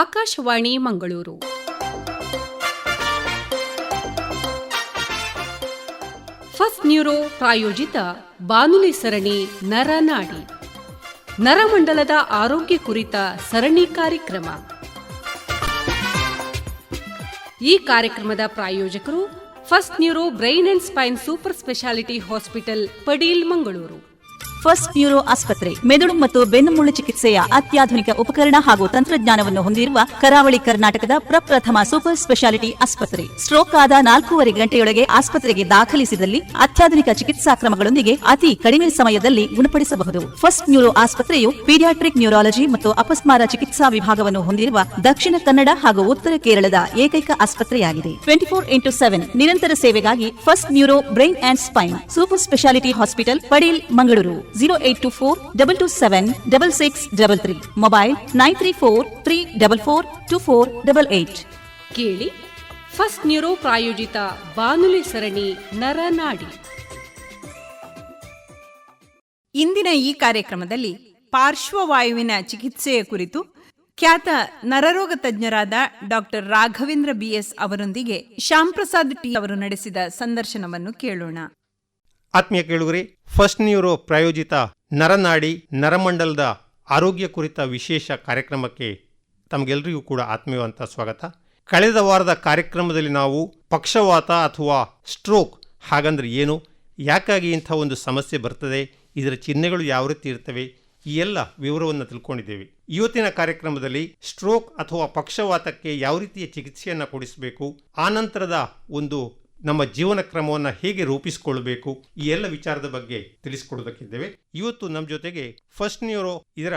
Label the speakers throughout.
Speaker 1: Akashvani Mangaluru. First neuro ಪ್ರಾಯೋಜಿತ ಬಾನುಲಿ ಸರಣಿ ನರನಾಡಿ, ನರಮಂಡಲದ ಆರೋಗ್ಯ ಕುರಿತ ಸರಣಿ ಕಾರ್ಯಕ್ರಮ. ಈ ಕಾರ್ಯಕ್ರಮದ ಪ್ರಾಯೋಜಕರು first neuro brain and spine super speciality hospital, Padil, Mangaluru.
Speaker 2: First neuro ಆಸ್ಪತ್ರೆ ಮೆದುಳು ಮತ್ತು ಬೆನ್ನುಮೂಳೆ ಚಿಕಿತ್ಸೆಯ ಅತ್ಯಾಧುನಿಕ ಉಪಕರಣ ಹಾಗೂ ತಂತ್ರಜ್ಞಾನವನ್ನು ಹೊಂದಿರುವ ಕರಾವಳಿ ಕರ್ನಾಟಕದ ಪ್ರಪ್ರಥಮ ಸೂಪರ್ ಸ್ಪೆಷಾಲಿಟಿ ಆಸ್ಪತ್ರೆ. ಸ್ಟ್ರೋಕ್ ಆದ 4.5 ಗಂಟೆಯೊಳಗೆ ಆಸ್ಪತ್ರೆಗೆ ದಾಖಲಿಸಿದಲ್ಲಿ ಅತ್ಯಾಧುನಿಕ ಚಿಕಿತ್ಸಾ ಕ್ರಮಗಳೊಂದಿಗೆ ಅತಿ ಕಡಿಮೆ ಸಮಯದಲ್ಲಿ ಗುಣಪಡಿಸಬಹುದು. ಫಸ್ಟ್ ನ್ಯೂರೋ ಆಸ್ಪತ್ರೆಯು ಪೀಡಿಯಾಟ್ರಿಕ್ ನ್ಯೂರಾಲಜಿ ಮತ್ತು ಅಪಸ್ಮಾರ ಚಿಕಿತ್ಸಾ ವಿಭಾಗವನ್ನು ಹೊಂದಿರುವ ದಕ್ಷಿಣ ಕನ್ನಡ ಹಾಗೂ ಉತ್ತರ ಕೇರಳದ ಏಕೈಕ ಆಸ್ಪತ್ರೆಯಾಗಿದೆ. 24x7 ನಿರಂತರ ಸೇವೆಗಾಗಿ first neuro brain and spine super speciality hospital, Padil, Mangaluru. 0824227663. Mobile 9343442488.
Speaker 1: ಕೇಳಿ ಫಸ್ಟ್ ನ್ಯೂರೋ ಪ್ರಾಯೋಜಿತ ಬಾನುಲಿ ಸರಣಿ ನರನಾಡಿ.
Speaker 3: ಇಂದಿನ ಈ ಕಾರ್ಯಕ್ರಮದಲ್ಲಿ ಪಾರ್ಶ್ವವಾಯುವಿನ ಚಿಕಿತ್ಸೆಯ ಕುರಿತು ಖ್ಯಾತ ನರರೋಗ ತಜ್ಞರಾದ ಡಾಕ್ಟರ್ ರಾಘವೇಂದ್ರ BS ಅವರೊಂದಿಗೆ ಶ್ಯಾಮ್ ಪ್ರಸಾದ್ ಟಿ ಅವರು ನಡೆಸಿದ ಸಂದರ್ಶನವನ್ನು ಕೇಳೋಣ.
Speaker 4: ಆತ್ಮೀಯ ಕೇಳುಗರೆ, ಫಸ್ಟ್ ನ್ಯೂರೋ ಪ್ರಾಯೋಜಿತ ನರನಾಡಿ, ನರಮಂಡಲದ ಆರೋಗ್ಯ ಕುರಿತ ವಿಶೇಷ ಕಾರ್ಯಕ್ರಮಕ್ಕೆ ತಮಗೆಲ್ಲರಿಗೂ ಕೂಡ ಆತ್ಮೀಯವಂತ ಸ್ವಾಗತ. ಕಳೆದ ವಾರದ ಕಾರ್ಯಕ್ರಮದಲ್ಲಿ ನಾವು ಪಕ್ಷವಾತ ಅಥವಾ ಸ್ಟ್ರೋಕ್ ಹಾಗಂದ್ರೆ ಏನು, ಯಾಕಾಗಿ ಇಂಥ ಒಂದು ಸಮಸ್ಯೆ ಬರ್ತದೆ, ಇದರ ಚಿಹ್ನೆಗಳು ಯಾವ ರೀತಿ ಇರ್ತವೆ, ಈ ಎಲ್ಲ ವಿವರವನ್ನು ತಿಳ್ಕೊಂಡಿದ್ದೇವೆ. ಇವತ್ತಿನ ಕಾರ್ಯಕ್ರಮದಲ್ಲಿ ಸ್ಟ್ರೋಕ್ ಅಥವಾ ಪಕ್ಷವಾತಕ್ಕೆ ಯಾವ ರೀತಿಯ ಚಿಕಿತ್ಸೆಯನ್ನು ಕೊಡಿಸಬೇಕು, ಆನಂತರದ ಒಂದು ನಮ್ಮ ಜೀವನ ಕ್ರಮವನ್ನು ಹೇಗೆ ರೂಪಿಸಿಕೊಳ್ಬೇಕು, ಈ ಎಲ್ಲ ವಿಚಾರದ ಬಗ್ಗೆ ತಿಳಿಸಿಕೊಡೋದಕ್ಕಿದ್ದೇವೆ. ಇವತ್ತು ನಮ್ಮ ಜೊತೆಗೆ ಫಸ್ಟ್ ನ್ಯೂರೋ ಇದರ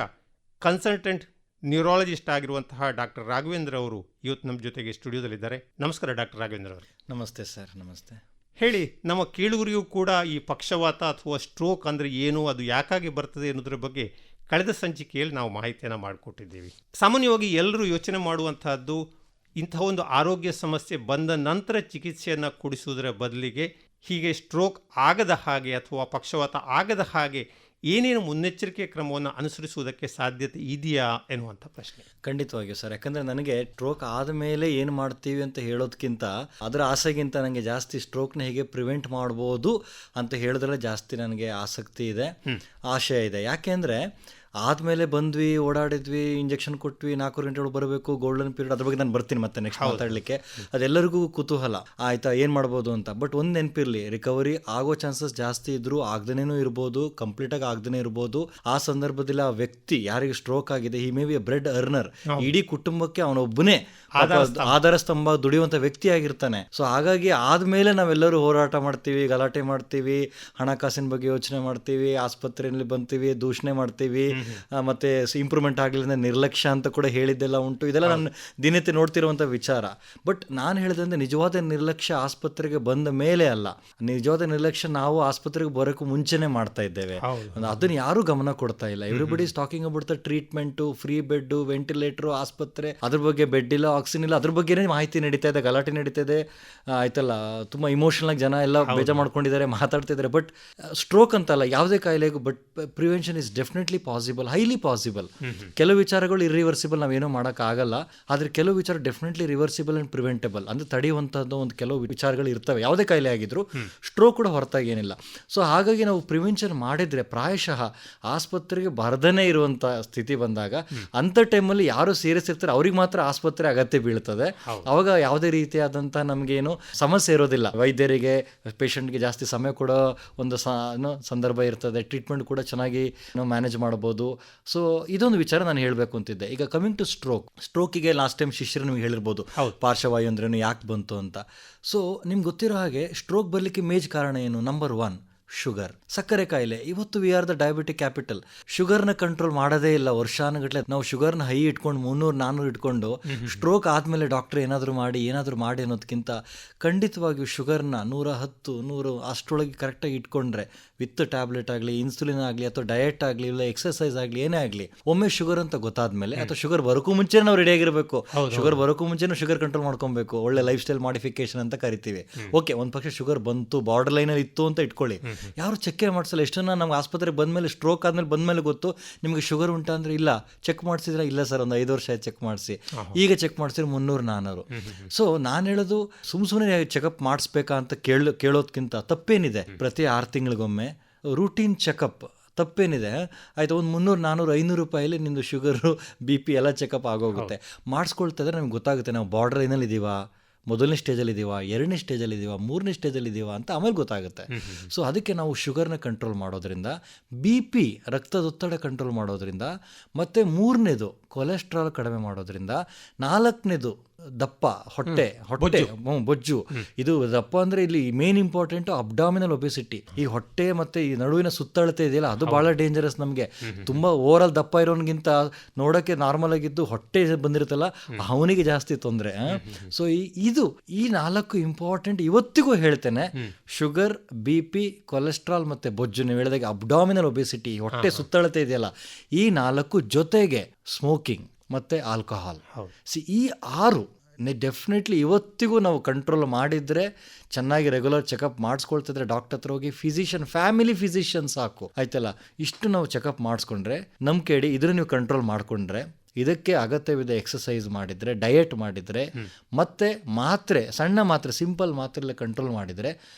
Speaker 4: ಕನ್ಸಲ್ಟೆಂಟ್ ನ್ಯೂರಾಲಜಿಸ್ಟ್ ಆಗಿರುವಂತಹ ಡಾಕ್ಟರ್ ರಾಘವೇಂದ್ರ ಅವರು ಇವತ್ತು ನಮ್ಮ ಜೊತೆಗೆ ಸ್ಟುಡಿಯೋದಲ್ಲಿದ್ದಾರೆ. ನಮಸ್ಕಾರ ಡಾಕ್ಟರ್ ರಾಘವೇಂದ್ರ ಅವರು.
Speaker 5: ನಮಸ್ತೆ ಸರ್. ನಮಸ್ತೆ.
Speaker 4: ಹೇಳಿ, ನಮ್ಮ ಕೇಳುಗರಿಗೂ ಕೂಡ ಈ ಪಕ್ಷವಾತ ಅಥವಾ ಸ್ಟ್ರೋಕ್ ಅಂದರೆ ಏನು, ಅದು ಯಾಕಾಗಿ ಬರ್ತದೆ ಅನ್ನೋದ್ರ ಬಗ್ಗೆ ಕಳೆದ ಸಂಚಿಕೆಯಲ್ಲಿ ನಾವು ಮಾಹಿತಿಯನ್ನು ಮಾಡಿಕೊಟ್ಟಿದ್ದೀವಿ. ಸಾಮಾನ್ಯವಾಗಿ ಎಲ್ಲರೂ ಯೋಚನೆ ಮಾಡುವಂತಹದ್ದು, ಇಂಥ ಒಂದು ಆರೋಗ್ಯ ಸಮಸ್ಯೆ ಬಂದ ನಂತರ ಚಿಕಿತ್ಸೆಯನ್ನು ಕೊಡಿಸುವುದರ ಬದಲಿಗೆ ಹೀಗೆ ಸ್ಟ್ರೋಕ್ ಆಗದ ಹಾಗೆ ಅಥವಾ ಪಕ್ಷವಾತ ಆಗದ ಹಾಗೆ ಏನೇನು ಮುನ್ನೆಚ್ಚರಿಕೆ ಕ್ರಮವನ್ನು ಅನುಸರಿಸುವುದಕ್ಕೆ ಸಾಧ್ಯತೆ ಇದೆಯಾ ಎನ್ನುವಂಥ ಪ್ರಶ್ನೆ.
Speaker 5: ಖಂಡಿತವಾಗಿಯೂ ಸರ್. ಯಾಕಂದರೆ ನನಗೆ ಸ್ಟ್ರೋಕ್ ಆದಮೇಲೆ ಏನು ಮಾಡ್ತೀವಿ ಅಂತ ಹೇಳೋದಕ್ಕಿಂತ ಅದರ ಆಸೆಗಿಂತ ನನಗೆ ಜಾಸ್ತಿ ಸ್ಟ್ರೋಕ್ನ ಹೇಗೆ ಪ್ರಿವೆಂಟ್ ಮಾಡ್ಬೋದು ಅಂತ ಹೇಳೋದ್ರಲ್ಲಿ ಜಾಸ್ತಿ ನನಗೆ ಆಸಕ್ತಿ ಇದೆ, ಆಶಯ ಇದೆ. ಯಾಕೆಂದರೆ ಆದಮೇಲೆ ಬಂದ್ವಿ, ಓಡಾಡಿದ್ವಿ, ಇಂಜೆಕ್ಷನ್ ಕೊಟ್ವಿ, 4 ಗಂಟೆಗಳು ಬರಬೇಕು, ಗೋಲ್ಡನ್ ಪೀರಿಯಡ್, ಅದ್ರ ಬಗ್ಗೆ ನಾನು ಬರ್ತೀನಿ ಮತ್ತೆ ನೆಕ್ಸ್ಟ್ ಮಾತಾಡಲಿಕ್ಕೆ. ಅದೆಲ್ಲರಿಗೂ ಕುತೂಹಲ ಆಯಿತಾ, ಏನು ಮಾಡ್ಬೋದು ಅಂತ. ಬಟ್ ಒಂದು ನೆನಪಿರಲಿ, ರಿಕವರಿ ಆಗೋ ಚಾನ್ಸಸ್ ಜಾಸ್ತಿ ಇದ್ದರೂ ಆಗದೇನೂ ಇರ್ಬೋದು, ಕಂಪ್ಲೀಟಾಗಿ ಆಗದೇ ಇರ್ಬೋದು. ಆ ಸಂದರ್ಭದಲ್ಲಿ ಆ ವ್ಯಕ್ತಿ ಯಾರಿಗೆ ಸ್ಟ್ರೋಕ್ ಆಗಿದೆ, ಈ ಮೇ ಬಿ ಬ್ರೆಡ್ ಅರ್ನರ್, ಇಡೀ ಕುಟುಂಬಕ್ಕೆ ಅವನೊಬ್ಬನೇ ಆಧಾರ ಸ್ತಂಭ ದುಡಿಯುವಂಥ ವ್ಯಕ್ತಿ ಆಗಿರ್ತಾನೆ. ಸೊ ಹಾಗಾಗಿ ಆದಮೇಲೆ ನಾವೆಲ್ಲರೂ ಹೋರಾಟ ಮಾಡ್ತೀವಿ, ಗಲಾಟೆ ಮಾಡ್ತೀವಿ, ಹಣಕಾಸಿನ ಬಗ್ಗೆ ಯೋಚನೆ ಮಾಡ್ತೀವಿ, ಆಸ್ಪತ್ರೆಯಲ್ಲಿ ಬಂತೀವಿ, ದೂಷಣೆ ಮಾಡ್ತೀವಿ, ಮತ್ತೆ ಇಂಪ್ರೂವ್ಮೆಂಟ್ ಆಗಲಿಲ್ಲ ನಿರ್ಲಕ್ಷ್ಯ ಅಂತ ಕೂಡ ಹೇಳಿದ್ದೆಲ್ಲ ಉಂಟು. ಇದೆಲ್ಲ ನಾನು ದಿನತೆ ನೋಡ್ತಿರುವಂಥ ವಿಚಾರ. ಬಟ್ ನಾನು ಹೇಳಿದಂತೆ ನಿಜವಾದ ನಿರ್ಲಕ್ಷ್ಯ ಆಸ್ಪತ್ರೆಗೆ ಬಂದ ಮೇಲೆ ಅಲ್ಲ, ನಿಜವಾದ ನಿರ್ಲಕ್ಷ್ಯ ನಾವು ಆಸ್ಪತ್ರೆಗೆ ಬರೋಕ್ಕೂ ಮುಂಚೆನೆ ಮಾಡ್ತಾ ಇದ್ದೇವೆ. ಅದನ್ನು ಯಾರೂ ಗಮನ ಕೊಡ್ತಾ ಇಲ್ಲ. Everybody is talking about the treatment, free bed, ventilator, ಆಸ್ಪತ್ರೆ, ಅದ್ರ ಬಗ್ಗೆ ಬೆಡ್ ಇಲ್ಲ, ಆಕ್ಸಿಜನ್ ಇಲ್ಲ, ಅದ್ರ ಬಗ್ಗೆನೇ ಮಾಹಿತಿ ನಡೀತಾ ಇದೆ, ಗಲಾಟೆ ನಡೀತಾ ಇದೆ, ಆಯ್ತಲ್ಲ, ತುಂಬ ಇಮೋಷನಲ್ ಆಗಿ ಜನ ಎಲ್ಲ ಬೇಜಾರು ಮಾಡ್ಕೊಂಡಿದ್ದಾರೆ, ಮಾತಾಡ್ತಿದ್ದಾರೆ. ಬಟ್ ಸ್ಟ್ರೋಕ್ ಅಂತಲ್ಲ, ಯಾವುದೇ ಕಾಯಿಲೆಗೂ but prevention is definitely possible, highly possible. ಕೆಲವು ವಿಚಾರಗಳು ಇರ್ರಿವರ್ಸಿಬಲ್, ನಾವೇನೋ ಮಾಡೋಕ್ಕಾಗಲ್ಲ. ಆದರೆ ಕೆಲವು ವಿಚಾರ ಡೆಫಿನೆಟ್ಲಿ ರಿವರ್ಸಿಬಲ್ ಆ್ಯಂಡ್ ಪ್ರಿವೆಂಟಬಲ್, ಅಂದರೆ ತಡೆಯುವಂಥದ್ದು ಒಂದು ಕೆಲವು ವಿಚಾರಗಳು ಇರ್ತವೆ. ಯಾವುದೇ ಕಾಯಿಲೆ ಆಗಿದ್ರು ಸ್ಟ್ರೋಕ್ ಕೂಡ ಹೊರತಾಗಿ ಏನಿಲ್ಲ. ಸೊ ಹಾಗಾಗಿ ನಾವು ಪ್ರಿವೆನ್ಷನ್ ಮಾಡಿದರೆ ಪ್ರಾಯಶಃ ಆಸ್ಪತ್ರೆಗೆ ಬರದೇ ಇರುವಂಥ ಸ್ಥಿತಿ ಬಂದಾಗ, ಅಂಥ ಟೈಮಲ್ಲಿ ಯಾರು ಸೀರಿಯಸ್ ಇರ್ತಾರೆ ಅವ್ರಿಗೆ ಮಾತ್ರ ಆಸ್ಪತ್ರೆ ಅಗತ್ಯ ಬೀಳ್ತದೆ. ಅವಾಗ ಯಾವುದೇ ರೀತಿಯಾದಂಥ ನಮಗೇನು ಸಮಸ್ಯೆ ಇರೋದಿಲ್ಲ. ವೈದ್ಯರಿಗೆ, ಪೇಷಂಟ್ಗೆ ಜಾಸ್ತಿ ಸಮಯ ಕೊಡೋ ಒಂದು ಸಂದರ್ಭ ಇರ್ತದೆ, ಟ್ರೀಟ್ಮೆಂಟ್ ಕೂಡ ಚೆನ್ನಾಗಿ ಮ್ಯಾನೇಜ್ ಮಾಡ್ಬೋದು. ಸೊ ಇದೊಂದು ವಿಚಾರ ನಾನು ಹೇಳಬೇಕು ಅಂತಿದ್ದೆ. ಈಗ ಕಮಿಂಗ್ ಟು ಸ್ಟ್ರೋಕಿಗೆ ಲಾಸ್ಟ್ ಟೈಮ್ ಶಿಷ್ಯರು ನಿಮ್ಗೆ ಹೇಳಿರ್ಬೋದು ಪಾರ್ಶ್ವವಾಯು ಅಂದ್ರೇನು, ಯಾಕೆ ಬಂತು ಅಂತ. ಸೊ ನಿಮ್ಗೆ ಗೊತ್ತಿರೋ ಹಾಗೆ ಸ್ಟ್ರೋಕ್ ಬರಲಿಕ್ಕೆ ಮೇಜ್ ಕಾರಣ ಏನು? ನಂಬರ್ 1 ಶುಗರ್, ಸಕ್ಕರೆ ಕಾಯಿಲೆ. ಇವತ್ತು we are the diabetic capital. ಶುಗರ್ನ ಕಂಟ್ರೋಲ್ ಮಾಡೋದೇ ಇಲ್ಲ. ವರ್ಷಾನುಗಟ್ಲೆ ನಾವು ಶುಗರ್ನ ಹೈ ಇಟ್ಕೊಂಡು 300-400 ಇಟ್ಕೊಂಡು ಸ್ಟ್ರೋಕ್ ಆದಮೇಲೆ ಡಾಕ್ಟರ್ ಏನಾದರೂ ಮಾಡಿ ಅನ್ನೋದಕ್ಕಿಂತ ಖಂಡಿತವಾಗಿಯೂ ಶುಗರ್ನ 110-100 ಅಷ್ಟರೊಳಗೆ ಕರೆಕ್ಟಾಗಿ ಇಟ್ಕೊಂಡ್ರೆ, ವಿತ್ ಟ್ಯಾಬ್ಲೆಟ್ ಆಗಲಿ, ಇನ್ಸುಲಿನ್ ಆಗಲಿ, ಅಥವಾ ಡಯಟ್ ಆಗಲಿ, ಇಲ್ಲ ಎಕ್ಸರ್ಸೈಸ್ ಆಗಲಿ, ಏನೇ ಆಗಲಿ, ಒಮ್ಮೆ ಶುಗರ್ ಅಂತ ಗೊತ್ತಾದ್ಮೇಲೆ, ಅಥವಾ ಶುಗರ್ ಬರೋಕ್ಕೂ ಮುಂಚೆ ನಾವು ರೆಡಿಯಾಗಿರಬೇಕು. ಶುಗರ್ ಬರೋಕ್ಕೂ ಮುಂಚೆನೂ ಶುಗರ್ ಕಂಟ್ರೋಲ್ ಮಾಡ್ಕೊಬೇಕು. ಒಳ್ಳೆ ಲೈಫ್ ಸ್ಟೈಲ್ ಮಾಡಿಫಿಕೇಶನ್ ಅಂತ ಕರಿತೀವಿ. ಓಕೆ, ಒಂದು ಪಕ್ಷ ಶುಗರ್ ಬಂತು, ಬಾರ್ಡರ್ ಲೈನಲ್ಲಿ ಇತ್ತು ಅಂತ ಇಟ್ಕೊಳ್ಳಿ, ಯಾರು ಚೆಕ್ಕೇ ಮಾಡಿಸಲ್ಲ. ಎಷ್ಟನ್ನ ನಮ್ಗೆ ಆಸ್ಪತ್ರೆಗೆ ಬಂದಮೇಲೆ, ಸ್ಟ್ರೋಕ್ ಆದಮೇಲೆ ಬಂದಮೇಲೆ ಗೊತ್ತು ನಿಮಗೆ ಶುಗರ್ ಉಂಟಾ ಅಂದರೆ ಇಲ್ಲ. ಚೆಕ್ ಮಾಡಿಸಿದ್ರೆ ಇಲ್ಲ ಸರ್, ಒಂದು 5 ವರ್ಷ ಆಯ್ತು ಚೆಕ್ ಮಾಡಿಸಿ, ಈಗ ಚೆಕ್ ಮಾಡಿಸಿದ್ರೆ 300-400. ಸೊ ನಾನು ಹೇಳೋದು ಸುಮ್ಮನೆ ಚೆಕಪ್ ಮಾಡಿಸ್ಬೇಕಾ ಅಂತ ಕೇಳೋದ್ಕಿಂತ ತಪ್ಪೇನಿದೆ. ಪ್ರತಿ 6 ತಿಂಗಳಿಗೊಮ್ಮೆ ರೂಟೀನ್ ಚೆಕಪ್ ತಪ್ಪೇನಿದೆ. ಆಯಿತು, ಒಂದು 300-400-500 ರೂಪಾಯಲ್ಲಿ ನಿಮ್ಮದು ಶುಗರು, BP ಎಲ್ಲ ಚೆಕಪ್ ಆಗೋಗುತ್ತೆ. ಮಾಡಿಸ್ಕೊಳ್ತಾ ಇದ್ರೆ ನಮ್ಗೆ ಗೊತ್ತಾಗುತ್ತೆ ನಾವು ಬಾರ್ಡರ್ ಲೈನಲ್ಲಿ ಇದ್ದೀವಾ, ಮೊದಲನೇ ಸ್ಟೇಜಲ್ಲಿ ಇದ್ದೀವಾ, 2ನೇ ಸ್ಟೇಜಲ್ಲಿ ಇದ್ದೀವಾ, 3ನೇ ಸ್ಟೇಜಲ್ಲಿ ಇದ್ದೀವಾ ಅಂತ ಆಮೇಲೆ ಗೊತ್ತಾಗುತ್ತೆ. ಸೊ ಅದಕ್ಕೆ ನಾವು ಶುಗರ್ನ ಕಂಟ್ರೋಲ್ ಮಾಡೋದ್ರಿಂದ, BP ರಕ್ತದೊತ್ತಡ ಕಂಟ್ರೋಲ್ ಮಾಡೋದ್ರಿಂದ, ಮತ್ತು 3ನೇದು ಕೊಲೆಸ್ಟ್ರಾಲ್ ಕಡಿಮೆ ಮಾಡೋದ್ರಿಂದ, 4ನೇದು ದಪ್ಪ ಹೊಟ್ಟೆ ಬೊಜ್ಜು. ಇದು ದಪ್ಪ ಅಂದರೆ ಇಲ್ಲಿ ಮೇನ್ ಇಂಪಾರ್ಟೆಂಟು ಅಬ್ಡಾಮಿನಲ್ ಒಬೆಸಿಟಿ. ಈ ಹೊಟ್ಟೆ ಮತ್ತು ಈ ನಡುವಿನ ಸುತ್ತಳತೆ ಇದೆಯಲ್ಲ, ಅದು ಭಾಳ ಡೇಂಜರಸ್ ನಮಗೆ. ತುಂಬ ಓವರಾಲ್ ದಪ್ಪ ಇರೋನಿಗಿಂತ ನೋಡೋಕ್ಕೆ ನಾರ್ಮಲ್ ಆಗಿದ್ದು ಹೊಟ್ಟೆ ಬಂದಿರುತ್ತಲ್ಲ, ಅವನಿಗೆ ಜಾಸ್ತಿ ತೊಂದರೆ. ಸೊ ಈ 4 ಇಂಪಾರ್ಟೆಂಟ್ ಇವತ್ತಿಗೂ ಹೇಳ್ತೇನೆ. ಶುಗರ್, BP, ಕೊಲೆಸ್ಟ್ರಾಲ್ ಮತ್ತು ಬೊಜ್ಜು, ನೀವು ಹೇಳಿದಾಗ ಅಬ್ಡಾಮಿನಲ್ ಒಬೆಸಿಟಿ, ಹೊಟ್ಟೆ ಸುತ್ತಳತೆ ಇದೆಯಲ್ಲ, ಈ 4 ಜೊತೆಗೆ ಸ್ಮೋಕಿಂಗ್ ಮತ್ತು ಆಲ್ಕೋಹಾಲ್. ಈ 6 ಡೆಫಿನೆಟ್ಲಿ ಇವತ್ತಿಗೂ ನಾವು ಕಂಟ್ರೋಲ್ ಮಾಡಿದರೆ, ಚೆನ್ನಾಗಿ ರೆಗ್ಯುಲರ್ ಚೆಕಪ್ ಮಾಡಿಸ್ಕೊಳ್ತಿದ್ರೆ, ಡಾಕ್ಟರ್ ಹತ್ರ ಹೋಗಿ ಫ್ಯಾಮಿಲಿ ಫಿಸಿಷಿಯನ್ ಸಾಕು ಆಯ್ತಲ್ಲ, ಇಷ್ಟು ನಾವು ಚೆಕಪ್ ಮಾಡಿಸ್ಕೊಂಡ್ರೆ, ನಂಬಿಕೆ ಇಡಿ, ಇದನ್ನು ನೀವು ಕಂಟ್ರೋಲ್ ಮಾಡಿಕೊಂಡ್ರೆ, ಇದಕ್ಕೆ ಅಗತ್ಯವಿದೆ ಎಕ್ಸಸೈಸ್ ಮಾಡಿದರೆ, ಡಯಟ್ ಮಾಡಿದರೆ, ಮತ್ತು ಮಾತ್ರೆ, ಸಣ್ಣ ಮಾತ್ರೆ, ಸಿಂಪಲ್ ಮಾತ್ರೆಲ್ಲ ಕಂಟ್ರೋಲ್ ಮಾಡಿದರೆ,